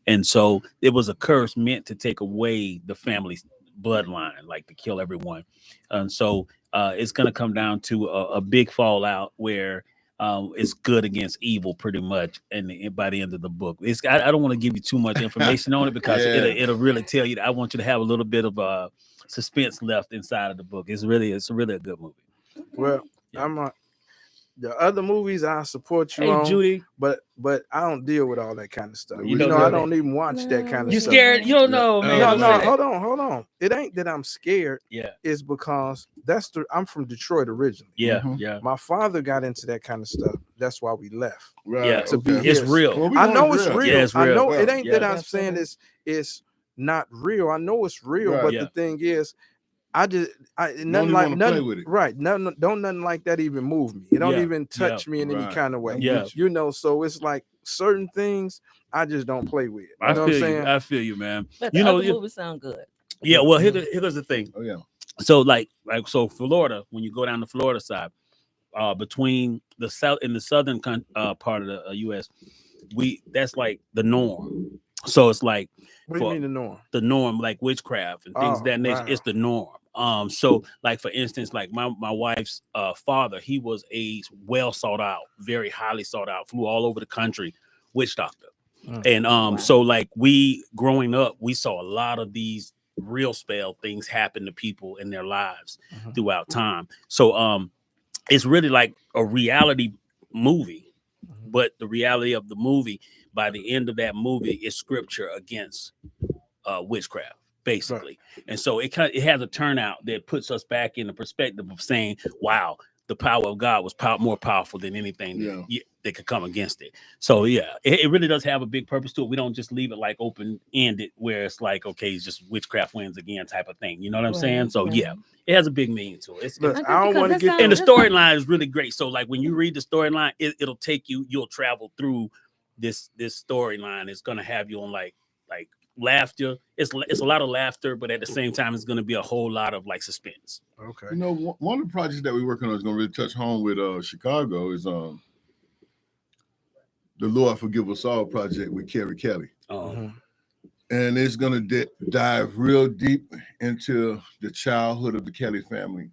And so it was a curse meant to take away the family's bloodline, like to kill everyone. And so it's going to come down to a big fallout where it's good against evil pretty much. And by the end of the book, I don't want to give you too much information on it because it'll really tell you that I want you to have a little bit of suspense left inside of the book. It's really a good movie. Well, The other movies I support you Hey, on, Judy, but I don't deal with all that kind of stuff. You You don't know, do I that? don't even watch that kind of you stuff. scared? You don't know, man. No, Don't no, say that. hold on. It ain't that I'm scared. Yeah, It's because I'm from Detroit originally. yeah, Mhm. yeah. My father got into that kind of stuff. That's why we left. Right. Yeah, to be okay. It's his. real. Well, we I know know it's real. Yeah, it's I real. know it ain't that Yeah. I'm saying it's not real. I know it's real, Right. but Yeah. the thing is, nothing even like wanna play nothing with it. right. Nothing like that even move me. It don't Yeah, even touch me in any right. kind of way. I'm Yeah. with you. You know, so it's like certain things I just don't play with. You I know what I'm feel saying? you. I feel you, man. But You the know, other movies sound good. yeah. Well, here's the thing. Oh yeah. So like so Florida, when you go down the Florida side, between the south and the southern part of the U.S., that's like the norm. So it's like What do you mean the norm? the norm, like witchcraft and things of that nature. wow. It's the norm. So like for instance, like my wife's father, he was a well sought out, very highly sought out, flew all over the country, witch doctor. And so like we growing up, we saw a lot of these real spell things happen to people in their lives throughout time. So it's really like a reality movie, but the reality of the movie, by the end of that movie, is scripture against witchcraft, basically. And so it has a turnout that puts us back in the perspective of saying, wow, the power of God was more powerful than anything that could come against it. So yeah, it really does have a big purpose to it. We don't just leave it like open-ended where it's like, okay, it's just witchcraft wins again type of thing. You know what I'm saying? So yeah, it has a big meaning to it. Look, I don't want to get and the storyline is really great. So like when you read the storyline, it'll take you'll travel through this storyline. It's gonna have you on like laughter. It's a lot of laughter, but at the same time, it's gonna be a whole lot of like suspense. Okay. You know, one of the projects that we're working on is going to really touch home with Chicago is the Lord Forgive Us All project with Carrie Kelly. And it's going to dive real deep into the childhood of the Kelly family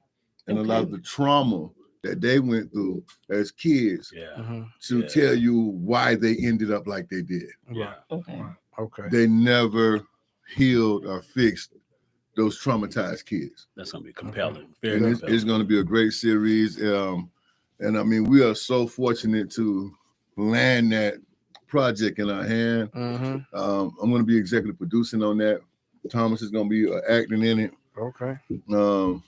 and a lot of the trauma that they went through as kids to tell you why they ended up like they did. Yeah. Okay. They never healed or fixed those traumatized kids. That's going to be compelling. Very And compelling. it's going to be a great series. And I mean, we are so fortunate to land that project in our hand. I'm going to be executive producing on that. Thomas is going to be acting in it. Okay. So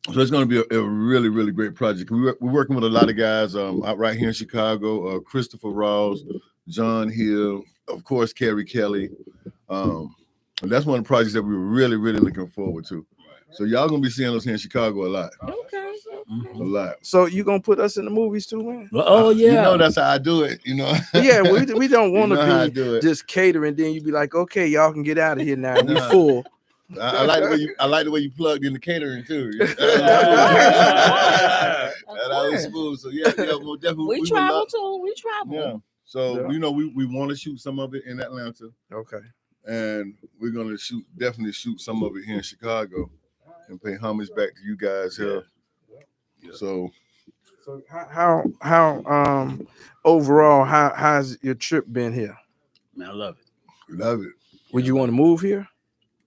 it's going to be a really, really great project. We're working with a lot of guys out right here in Chicago. Christopher Ross, John Hill, of course, Carrie Kelly. And that's one of the projects that we're really, really looking forward to. So y'all gonna be seeing us here in Chicago a lot. Okay. A lot. So you gonna put us in the movies too, man? Oh yeah. You know that's how I do it, you know. Yeah, we don't want You know how I to do be it. just catering. Then you be like, okay, y'all can get out of here now. We full. I like the way you plugged in the catering too. That was smooth. So yeah, well, definitely. We travel too. We travel. Yeah. So you know, we want to shoot some of it in Atlanta. Okay. And we're gonna definitely shoot some of it here in Chicago and pay homage back to you guys here. So how overall how's your trip been here? Man, I love it. Love it. Would you want to move here?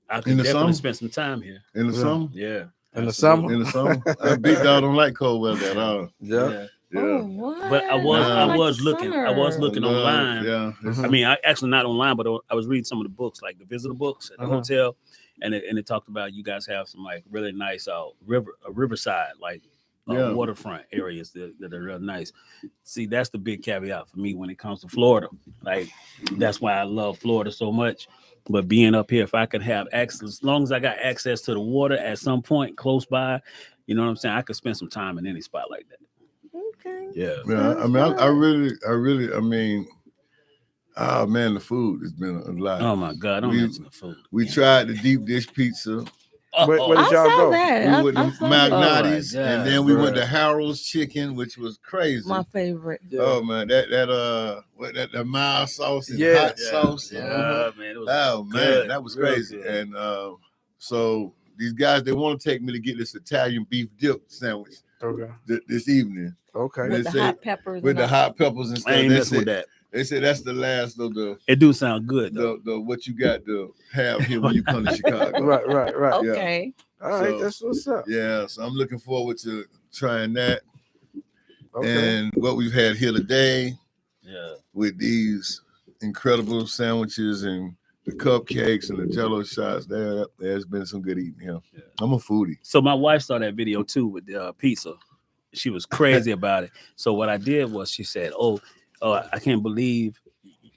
I could In the definitely summer? spend some time here. In the summer? Yeah. In the summer? In the summer. Big dog don't like cold weather at all. Yeah. Yeah. Oh, what? But I was looking online. Yeah. I mean, I actually not online, but I was reading some of the books, like the visitor books at the hotel, and it talked about you guys have some like really nice riverside, like waterfront areas that are real nice. See, that's the big caveat for me when it comes to Florida. Like that's why I love Florida so much. But being up here, if I could have access, as long as I got access to the water at some point close by, you know what I'm saying? I could spend some time in any spot like that. Okay. Yeah. Yeah. I mean, I mean, oh man, the food has been a lot. Oh my God, don't mention the food. We tried the deep dish pizza. Where did y'all go? We went to Magnati's, Oh and then we went to Harold's Chicken, which was crazy. My favorite. Oh man, that mild sauce and Yeah. hot sauce. Yeah, man. It was Oh good. man, that was Real crazy. good. And so these guys, they want to take me to get this Italian beef dip sandwich Okay. this evening. Okay. With They the say- hot peppers. With and the all. hot peppers and I stuff. ain't They messing with said, that. they said that's the last of the It do sound good though. what you got to have here when you come to Chicago. Right. Okay. All right, So- that's what's up. Yeah, so I'm looking forward to trying that. and what we've had here today. Yeah. With these incredible sandwiches and the cupcakes and the Jello shots, there's been some good eating here. Yeah. I'm a foodie. So my wife saw that video too with the pizza. She was crazy about it. So what I did was she said, "Oh, I can't believe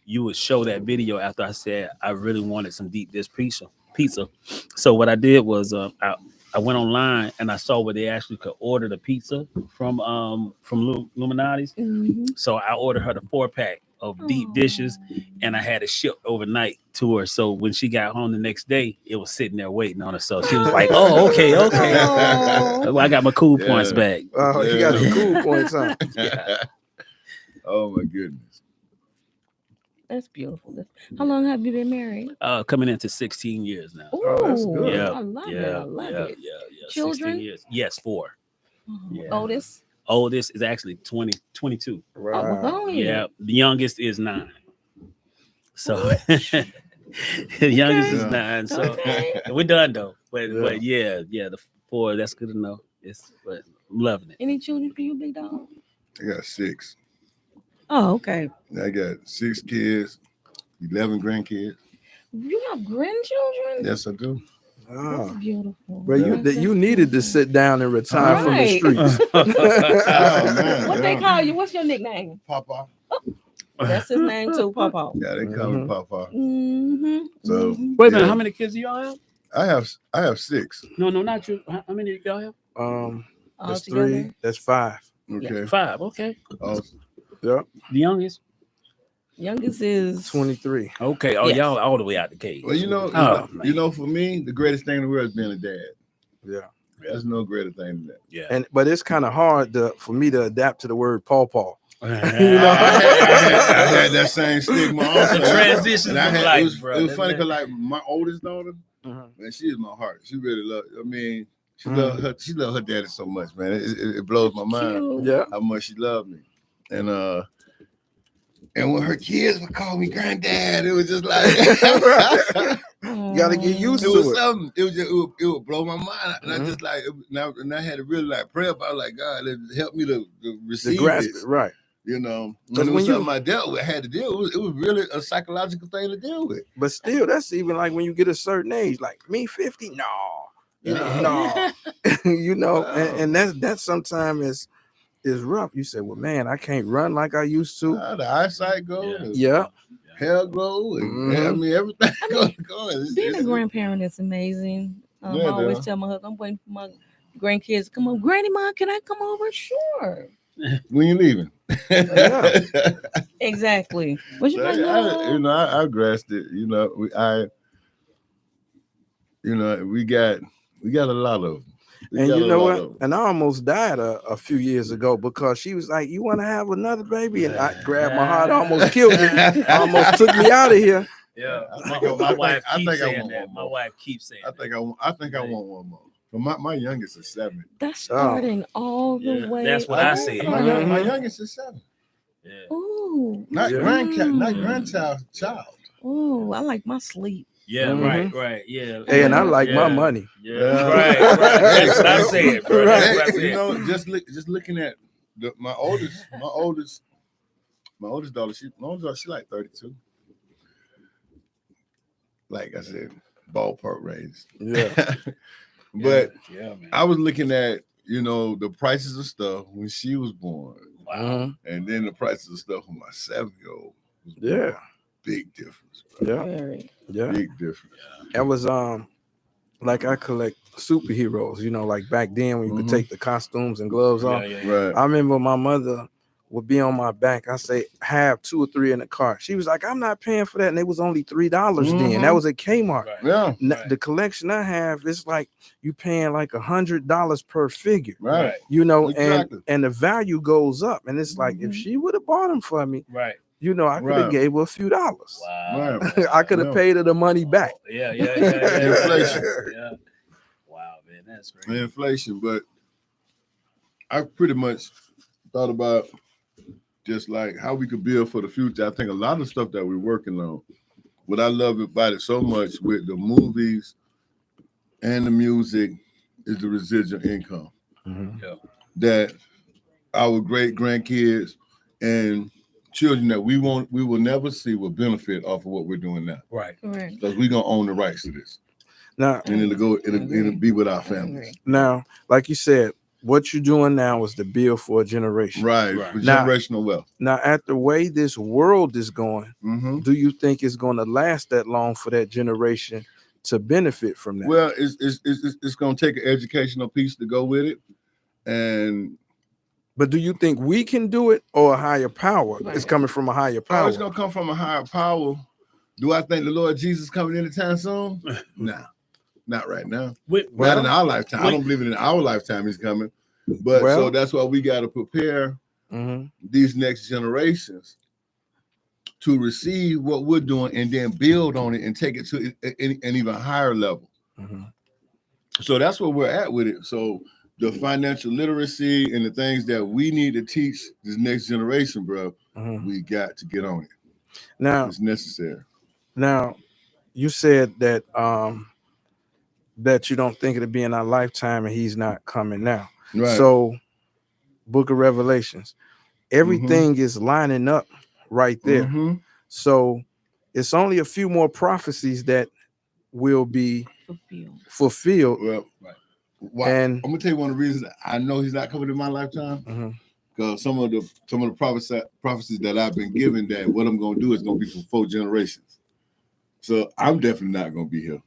you would show that video after I said I really wanted some deep dish pizza." So what I did was I went online and I saw where they actually could order the pizza from Luminati's. Mm-hmm. So I ordered her the 4-pack of deep dishes, and I had it shipped overnight to her. So when she got home the next day, it was sitting there waiting on her. So she was like, "Oh, okay." Well, I got my cool points back. Oh, you got the cool points, huh? Yeah. Oh my goodness. That's beautiful. How long have you been married? Coming into 16 years now. Ooh, that's good. Yeah, I love it. I love it. Yeah. Children? 16 years. Yes, 4. Oh, Yeah. Oldest? is actually 22. Oh, Yeah, the youngest is 9. So the youngest is 9. So we're done though. But yeah, the 4. That's good to know. But I'm loving it. Any children for you, big dog? I got 6. Oh, okay. I got 6 kids, 11 grandkids. You have grandchildren? Yes, I do. That's beautiful. Well, you needed to sit down and retire from the streets. Oh, man, What they call you? What's your nickname? Papa. That's his name too, Papa. Yeah, they call me Papa. Mm-hmm. So Wait a minute, how many kids do y'all have? I have 6. No, not you. How many do y'all have? That's Altogether? 3. That's 5. Okay. 5. Okay. Oh, Yep. The youngest? Youngest is 23. Okay. Oh, Yes. y'all all the way out the cage. well, you know, for me, the greatest thing in the world is being a dad. Yeah. There's no greater thing than that. Yeah. But it's kind of hard for me to adapt to the word pawpaw. I had that same stigma also. The transition And of life, it was, bro. It was funny because like my oldest daughter, Mhm. man, she is my heart. She really loved. I mean, she loved her daddy so much, man. It blows my mind Yeah. how much she loved me. And when her kids would call me granddad, it was just like You gotta get used it to was it. something. It would blow my mind, and I just like and I had to really like pray about like God, help me to To receive grasp this. it, right. You know, Because when it when was you- something I dealt with, had to deal with. It was really a psychological thing to deal with. But still, that's even like when you get a certain age, like me 50, no. No. You know, and that sometimes is rough. You say, well, man, I can't run like I used to. The eyesight goes, Yeah. hair glow, and I mean everything going. being a grandparent is amazing. I Yeah, always though. tell my husband, I'm waiting for my grandkids to come over. Granny, Mom, can I come over? Sure. When you leaving? Yeah. Exactly. What you So, like? I grasped it. You know, we got a lot of them. And you know what? And I almost died a few years ago because she was like, "You want to have another baby?" And I grabbed my heart, almost killed me, almost took me out of here. Yeah, My wife keeps saying that. My wife keeps saying I think I want one more. But my youngest is 7. That's starting all the way. That's what I said. My youngest is 7. Yeah. Ooh. Not grandchild, child. Ooh, I like my sleep. Yeah, Mhm. right. Yeah. Hey, and I like my money. Yeah, right. That's what I said, bro. That's what I said. You know, just looking at my oldest daughter, she like 32. Like I said, ballpark range. Yeah. But yeah, man. I was looking at, the prices of stuff when she was born. Wow. And then the prices of stuff for my 7-year-old. Yeah. Big difference. Bro. Yeah. Very. Yeah. Big difference. It was like I collect superheroes, like back then when you could take the costumes and gloves off. Right. I remember my mother would be on my back. I say, have 2 or 3 in the car. She was like, I'm not paying for that. And it was only $3 then. That was at Kmart. Right. Yeah. The collection I have is like you paying like $100 per figure. Right. And the value goes up. And it's like if she would have bought them for me, Right. I could have gave her a few dollars. Wow. Right. I could have paid her the money back. Yeah. Inflation. Yeah. Wow, man, that's great. The inflation, but I pretty much thought about just like how we could build for the future. I think a lot of stuff that we're working on, what I love about it so much with the movies and the music is the residual income. Yeah. That our great grandkids and children that we will never see will benefit off of what we're doing now. Right. Correct. Because we're gonna own the rights to this. Now, And it'll be with our families. Now, like you said, what you're doing now is to build for a generation. Right. Right. For Now- generational wealth. Now, at the way this world is going, Mm-hmm. do you think it's going to last that long for that generation to benefit from that? Well, it's gonna take an educational piece to go with it. And But do you think we can do it, or a higher power? Right. It's coming from a higher power power. is gonna come from a higher power. Do I think the Lord Jesus coming anytime soon? Nah, not right now. Not in our lifetime. I don't believe in our lifetime he's coming. But Well- so that's why we got to prepare Mhm. these next generations to receive what we're doing and then build on it and take it to an even higher level. Mhm. So that's where we're at with it. So the financial literacy and the things that we need to teach this next generation, bro, Mhm. we got to get on it. Now, It's necessary. now, you said that that you don't think it'll be in our lifetime, and he's not coming now. Right. So, Book of Revelations, everything is lining up right there. Mhm. So, it's only a few more prophecies that will be fulfilled. Well, why, And- I'm gonna tell you one of the reasons I know he's not coming in my lifetime. Mhm. Because some of the prophecies that I've been given, that what I'm gonna do is gonna be for 4 generations. So I'm definitely not gonna be here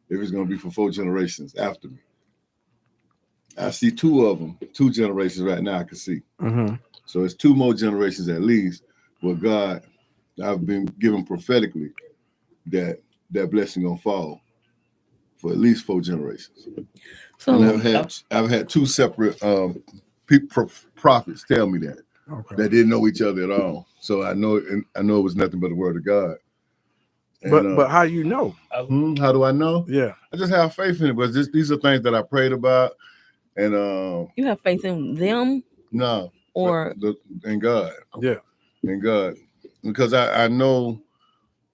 if it's gonna be for 4 generations after me. I see 2 of them, 2 generations right now I can see. Mhm. So it's 2 more generations at least where God, I've been given prophetically that blessing gonna fall for at least 4 generations. So And I've had 2 separate prophets tell me that didn't know each other at all. So I know it was nothing but the word of God. And, But how you know? how do I know? Yeah. I just have faith in it, but these are things that I prayed about, and you have faith in them, no, or in God. Yeah. In God, because I know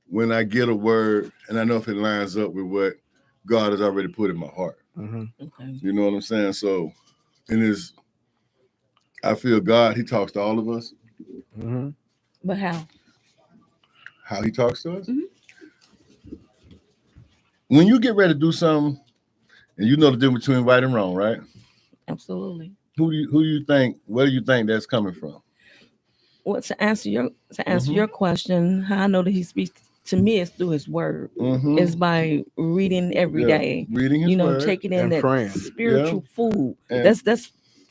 when I get a word, and I know if it lines up with what God has already put in my heart. Mhm. okay. You know what I'm saying? So, I feel God, he talks to all of us. Mhm. But how? How he talks to us? Mhm. When you get ready to do something, and you know the difference between right and wrong, right? Absolutely. Who do you think? Where do you think that's coming from? Well, to answer Mhm. your question, how I know that he speaks to me is through his word. Mhm. Is by reading every Yeah, day. reading his word. Taking in and that praying. spiritual food. And That's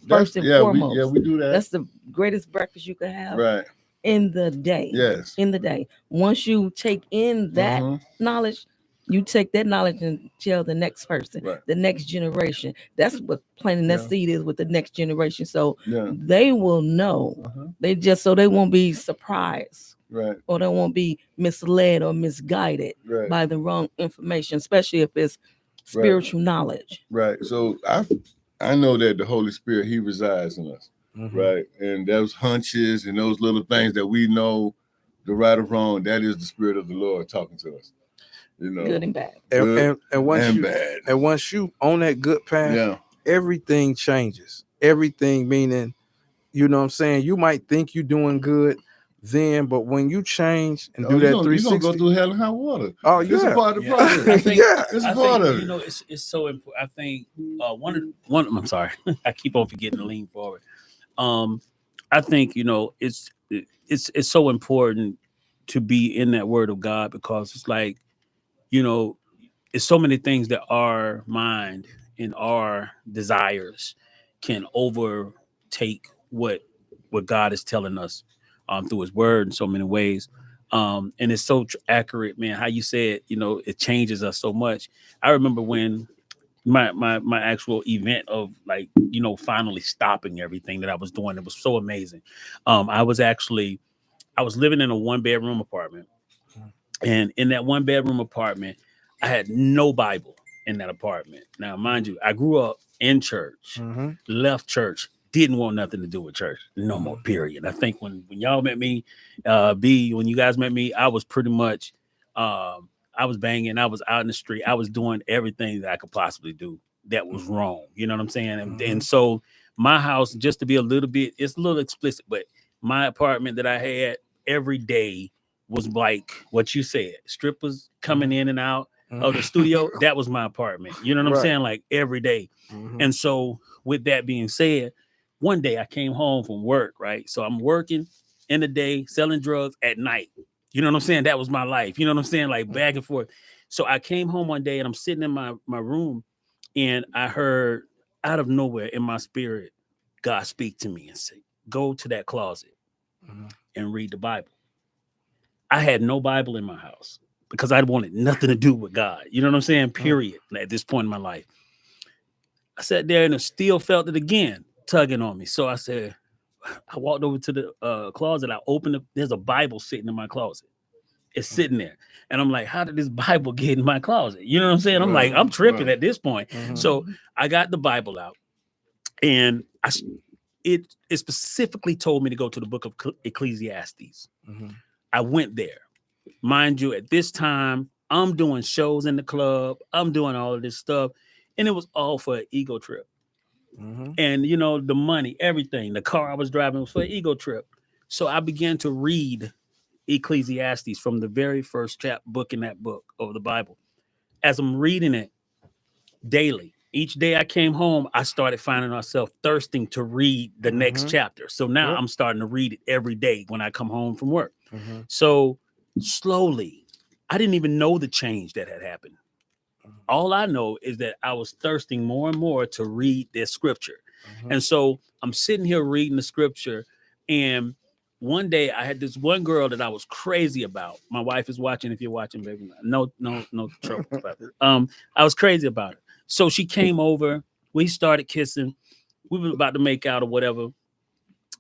first and foremost. we do that. That's the greatest breakfast you could have right. in the day. Yes. In the day. Once you take in that Mhm. knowledge, you take that knowledge and tell the next person, Right. the next generation. That's what planting that Yeah. seed is with the next generation. So Yeah. they will know. Uh-huh. They won't be surprised, Right. or they won't be misled or misguided Right. by the wrong information, especially if it's spiritual knowledge. Right. So I know that the Holy Spirit, he resides in us. Mhm. Right. And those hunches and those little things that we know, the right or wrong, that is the Spirit of the Lord talking to us. You know, Good and bad. good And once and you bad. and once you on that good path, Yeah. everything changes. Everything meaning, you know what I'm saying? You might think you're doing good then, but when you change and do you're that gonna 360, go through hell and high water. oh It's a yeah. part of the Yeah. process. I think, Yeah. It's I a part think, of it. you know, it's so important. I think one. I'm sorry, I keep on forgetting to lean forward. I think it's so important to be in that Word of God, because it's like, it's so many things that our mind and our desires can overtake what God is telling us through His Word in so many ways. And it's so accurate, man. How you said, it changes us so much. I remember when my actual event of finally stopping everything that I was doing. It was so amazing. I was living in a 1-bedroom apartment, and in that 1-bedroom apartment, I had no Bible in that apartment. Now, mind you, I grew up in church, Mhm. left church, didn't want nothing to do with church no more, period. I think when y'all met me, when you guys met me, I was pretty much, I was banging, I was out in the street, I was doing everything that I could possibly do that was wrong. You know what I'm saying? And so my house, just to be a little bit, it's a little explicit, but my apartment that I had every day was like what you said, strippers coming in and out of the studio. That was my apartment. You know what I'm Right. saying? Like every day. And so with that being said, one day I came home from work, right? So I'm working in the day, selling drugs at night. You know what I'm saying? That was my life. You know what I'm saying? Like back and forth. So I came home one day and I'm sitting in my room and I heard out of nowhere in my spirit, God speak to me and say, go to that closet and read the Bible. I had no Bible in my house because I wanted nothing to do with God. You know what I'm saying? Period. At this point in my life. I sat there and it still felt it again, tugging on me. So I said, I walked over to the closet. I opened it. There's a Bible sitting in my closet. It's sitting there. And I'm like, how did this Bible get in my closet? You know what I'm saying? I'm like, I'm tripping at this point. So I got the Bible out and it specifically told me to go to the book of Ecclesiastes. I went there. Mind you, at this time, I'm doing shows in the club. I'm doing all of this stuff. And it was all for an ego trip. And, you know, the money, everything, the car I was driving was for an ego trip. So I began to read Ecclesiastes from the very first book in that book of the Bible. As I'm reading it daily, each day I came home, I started finding myself thirsting to read the next chapter. So now I'm starting to read it every day when I come home from work. So slowly, I didn't even know the change that had happened. All I know is that I was thirsting more and more to read this scripture. And so I'm sitting here reading the scripture. And one day I had this one girl that I was crazy about. My wife is watching. If you're watching, baby, no trouble about it. I was crazy about it. So she came over. We started kissing. We were about to make out or whatever.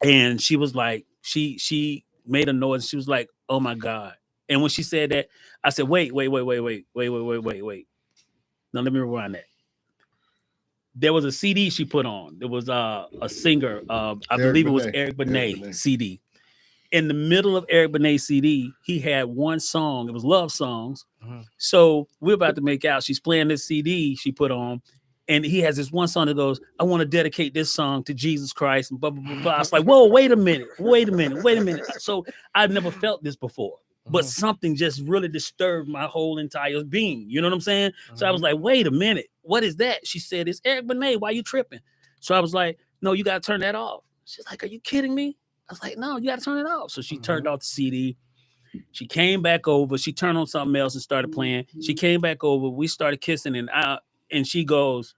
And she was like, she made a noise. She was like, oh my God. And when she said that, I said, wait. Now let me rewind that. There was a CD she put on. There was a singer, I believe it was Eric Benet CD. In the middle of Eric Benet's CD, he had one song. It was love songs. So we're about to make out. She's playing this CD she put on. And he has this one song that goes, I want to dedicate this song to Jesus Christ. And blah, blah, blah, blah. I was like, whoa, wait a minute. So I've never felt this before. But something just really disturbed my whole entire being. You know what I'm saying? So I was like, wait a minute. What is that? She said, it's Eric Benet. Why are you tripping? So I was like, no, you got to turn that off. She's like, are you kidding me? I was like, no, you got to turn it off. So she turned off the CD. She came back over. She turned on something else and started playing. She came back over. We started kissing and she goes,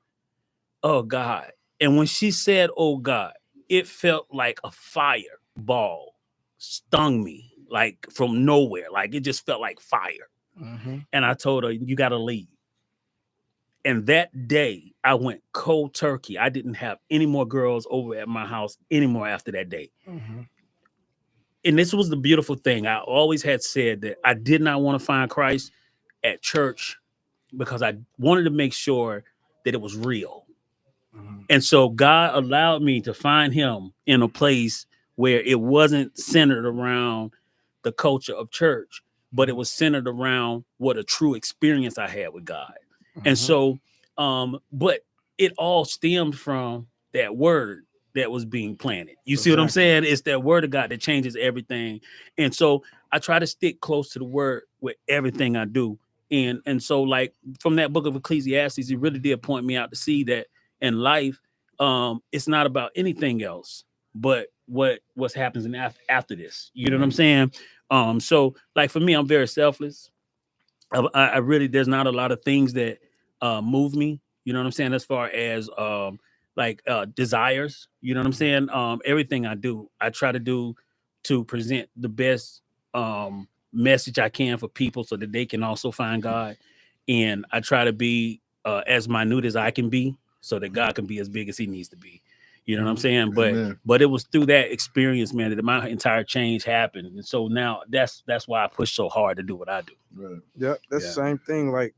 oh God. And when she said, oh God, it felt like a fireball stung me. Like from nowhere, like it just felt like fire. And I told her, you got to leave. And that day I went cold turkey. I didn't have any more girls over at my house anymore after that day. And this was the beautiful thing. I always had said that I did not want to find Christ at church because I wanted to make sure that it was real. And so God allowed me to find him in a place where it wasn't centered around the culture of church, but it was centered around what a true experience I had with God. And so, but it all stemmed from that word that was being planted. You see what I'm saying? It's that word of God that changes everything. And so I try to stick close to the word with everything I do. And so like from that book of Ecclesiastes, it really did point me out to see that in life, it's not about anything else, but what happens after this. You know what I'm saying? So like for me, I'm very selfless. I really, there's not a lot of things that move me, you know what I'm saying, as far as desires, you know what I'm saying? Everything I do, I try to do to present the best message I can for people so that they can also find God. And I try to be as minute as I can be so that God can be as big as he needs to be. You know what I'm saying? But it was through that experience, man, that my entire change happened. And so now that's why I push so hard to do what I do. Yeah, that's the same thing. Like,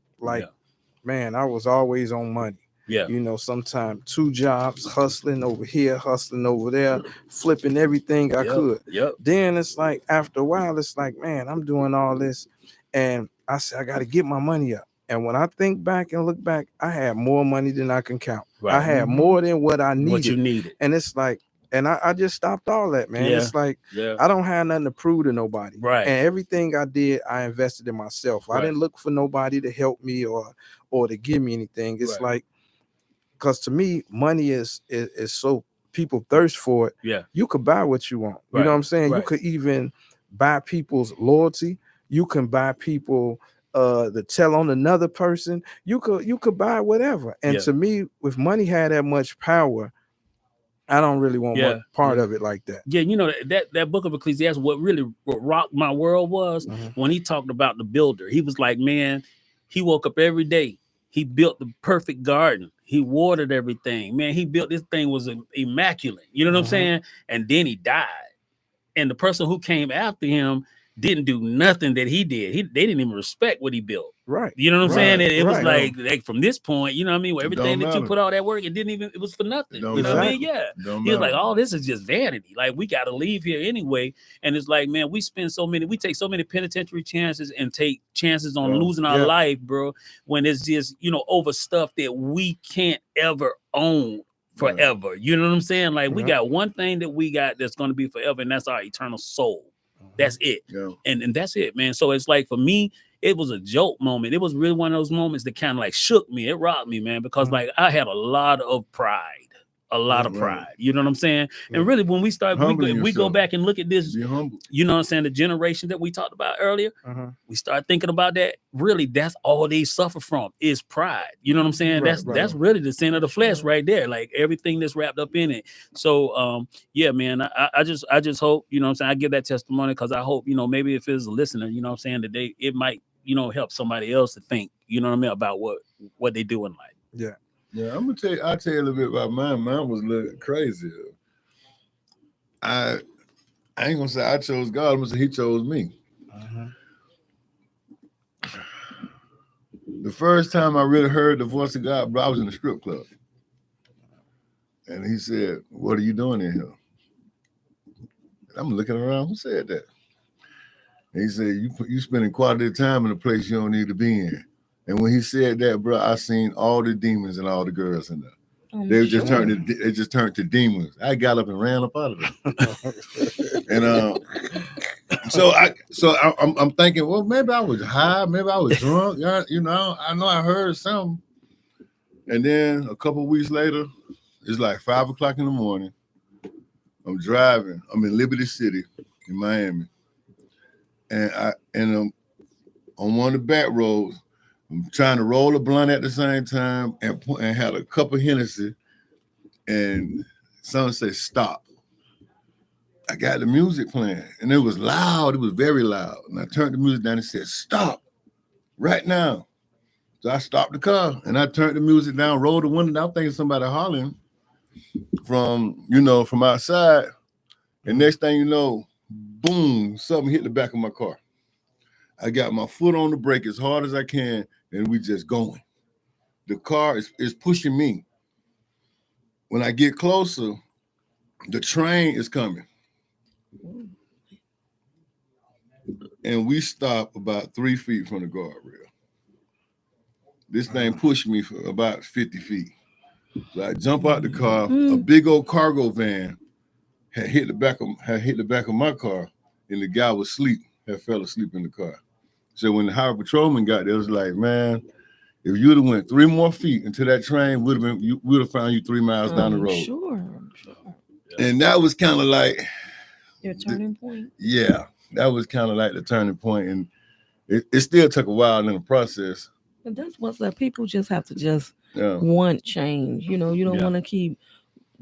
man, I was always on money. Yeah. You know, sometimes 2 jobs, hustling over here, hustling over there, flipping everything I could. Then it's like, after a while, it's like, man, I'm doing all this. And I said, I got to get my money up. And when I think back and look back, I had more money than I can count. Right. I had more than what I needed. What you needed. And it's like, and I just stopped all that, man. Yeah. It's like, Yeah. I don't have nothing to prove to nobody. Right. And everything I did, I invested in myself. I Right. didn't look for nobody to help me or to give me anything. It's Right. like, because to me, money is so, people thirst for it. Yeah. You could buy what you want. You Right. know what I'm saying? You Right. could even buy people's loyalty. You can buy people the tell on another person. You could buy whatever. And Yeah. to me, if money had that much power, I don't really want Yeah. one part Yeah. of it like that. Yeah, you know, that book of Ecclesiastes, what rocked my world was when he talked about the builder. He was like, man, he woke up every day. He built the perfect garden. He watered everything. Man, he built this thing was immaculate. You know what I'm saying? And then he died. And the person who came after him didn't do nothing that he did. They didn't even respect what he built. Right. You know what I'm saying? Right, It was right. like from this point, you know what I mean? Where everything that you matter. put all that work, it was for nothing. Don't You know what I mean? matter. Yeah. Don't He was like, matter. oh, this is just vanity. Like, we got to leave here anyway. And it's like, man, we take so many penitentiary chances and take chances on Yeah. losing our Yeah. life, bro, when it's just, over stuff that we can't ever own forever. You know what I'm saying? Like, we got one thing that we got that's going to be forever, and that's our eternal soul. That's it. Yeah. And that's it, man. So it's like, for me, it was a joke moment. It was really one of those moments that kind of like shook me. It rocked me, man, because like I had a lot of pride. You know what I'm saying? And really, when we start, we go back and look at this, Be humble. you know what I'm saying? The generation that we talked about earlier, we start thinking about that. Really, that's all they suffer from is pride. You know what I'm saying? Right, That's really the sin of the flesh right there. Like everything that's wrapped up in it. So, yeah, man, I just hope, you know what I'm saying? I give that testimony because I hope, maybe if it's a listener, you know what I'm saying, that it might, help somebody else to think, you know what I mean, about what they do in life. Yeah. Yeah, I'll tell you a little bit about mine. Mine was a little crazy. I ain't gonna say I chose God, I'm gonna say he chose me. The first time I really heard the voice of God, bro, I was in a strip club. And he said, "What are you doing in here?" And I'm looking around, who said that? And he said, you spending quality time in a place you don't need to be in. And when he said that, bro, I seen all the demons and all the girls in there. They just turned to demons. I got up and ran up out of there. And so I'm thinking, well, maybe I was high, maybe I was drunk. I know I heard something. And then a couple of weeks later, it's like 5 o'clock in the morning. I'm driving. I'm in Liberty City in Miami, and I'm on one of the back roads. I'm trying to roll a blunt at the same time and had a cup of Hennessy, and someone said, "Stop." I got the music playing, and it was loud. It was very loud. And I turned the music down and said, "Stop right now." So I stopped the car, and I turned the music down, rolled the window down, thinking somebody hollering from outside. And next thing you know, boom, something hit the back of my car. I got my foot on the brake as hard as I can, and we just going. The car is pushing me. When I get closer, the train is coming. And we stop about 3 feet from the guardrail. This thing pushed me for about 50 feet. So I jump out the car, a big old cargo van had hit the back of my car, and the guy was asleep, fell asleep in the car. So when the highway patrolman got there, it was like, man, if you'd have went 3 more feet into that train, would have found you 3 miles down the road. Sure. And that was kind of like Your turning point. Yeah, that was kind of like the turning point, and it still took a while in the process. But that's what's that people just have to want change. You don't want to keep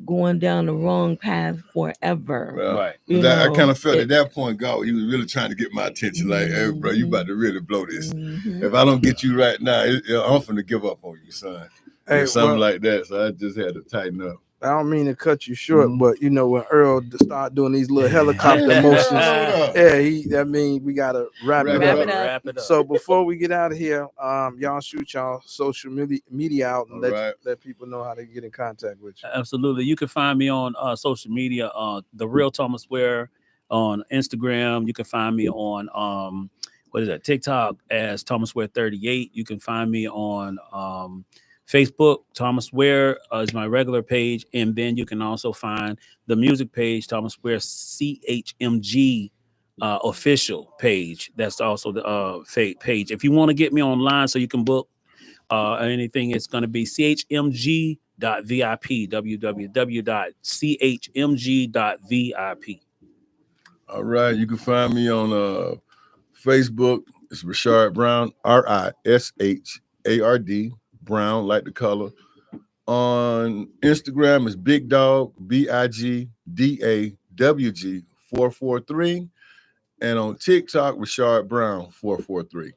going down the wrong path forever. Right. I kind of felt at that point, God, he was really trying to get my attention. Like, hey, bro, you about to really blow this. If I don't get you right now, I'm finna give up on you, son. Hey, Something like that. So I just had to tighten up. I don't mean to cut you short, but when Earl start doing these little helicopter motions, we gotta wrap it up. So before we get out of here, y'all shoot y'all social media out and let people know how to get in contact with you. Absolutely. You can find me on social media, The Real Thomas Ware on Instagram. You can find me on what is that? TikTok as Thomas Ware 38. You can find me on Facebook. Thomas Ware is my regular page, and then you can also find the music page, Thomas Ware CHMG official page. That's also the page. If you want to get me online so you can book anything, it's going to be chmg.vip, www.chmg.vip. All right, you can find me on Facebook. It's Rashard Brown, RISHARD Brown, like the color. On Instagram is Big Dog BIGDAWG 443, and on TikTok Rashard Brown 443.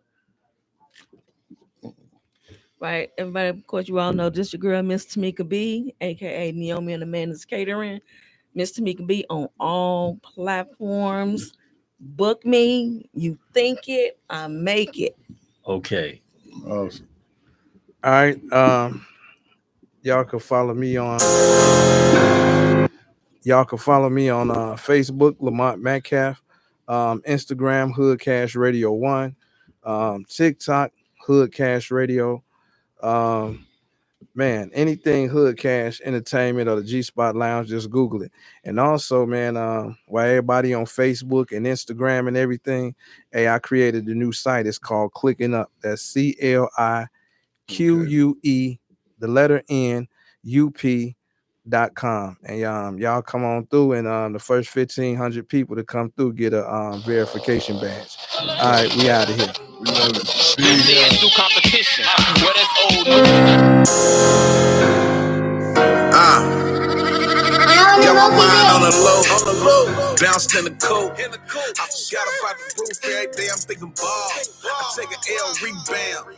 Right, everybody. Of course, you all know this your girl, Miss Tamika B, aka Naomi and Amanda's Catering. Miss Tamika B on all platforms. Book me. You think it, I make it. Okay. Awesome. All right. Y'all can follow me on Facebook, Lamont Metcalf, Instagram, Hood Cash Radio 1, TikTok, Hood Cash Radio. Man, anything Hood Cash Entertainment or the G Spot Lounge, just Google it. And also, man, while everybody on Facebook and Instagram and everything, hey, I created a new site. It's called Clicking Up. That's CLIQUE, the letter N, UP.com. And y'all come on through, and the first 1,500 people to come through get a verification badge. All right, we out of here. We love it. New competition. What is old Got my mind on the low, bounced in the coat. I forgot about the roof every day. I'm thinking ball. I take an L rebound.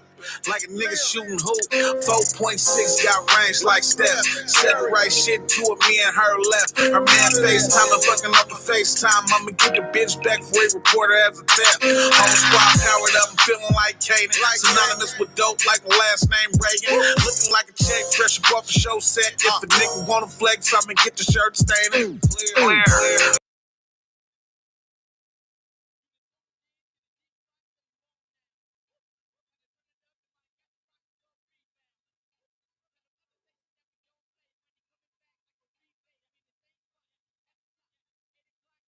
Like a nigga shooting hoop. 4.6 got range like Steph. Separate shit to it, me and her left. Her man FaceTime, I'm fucking up the FaceTime. I'ma get the bitch back for a reporter as a theft. Whole squad powered up, I'm feeling like Kaden. Synonymous with dope like my last name Reagan. Looking like a check, fresh off the show set. If a nigga wanna flex, I'ma get the shirt stained. Clear.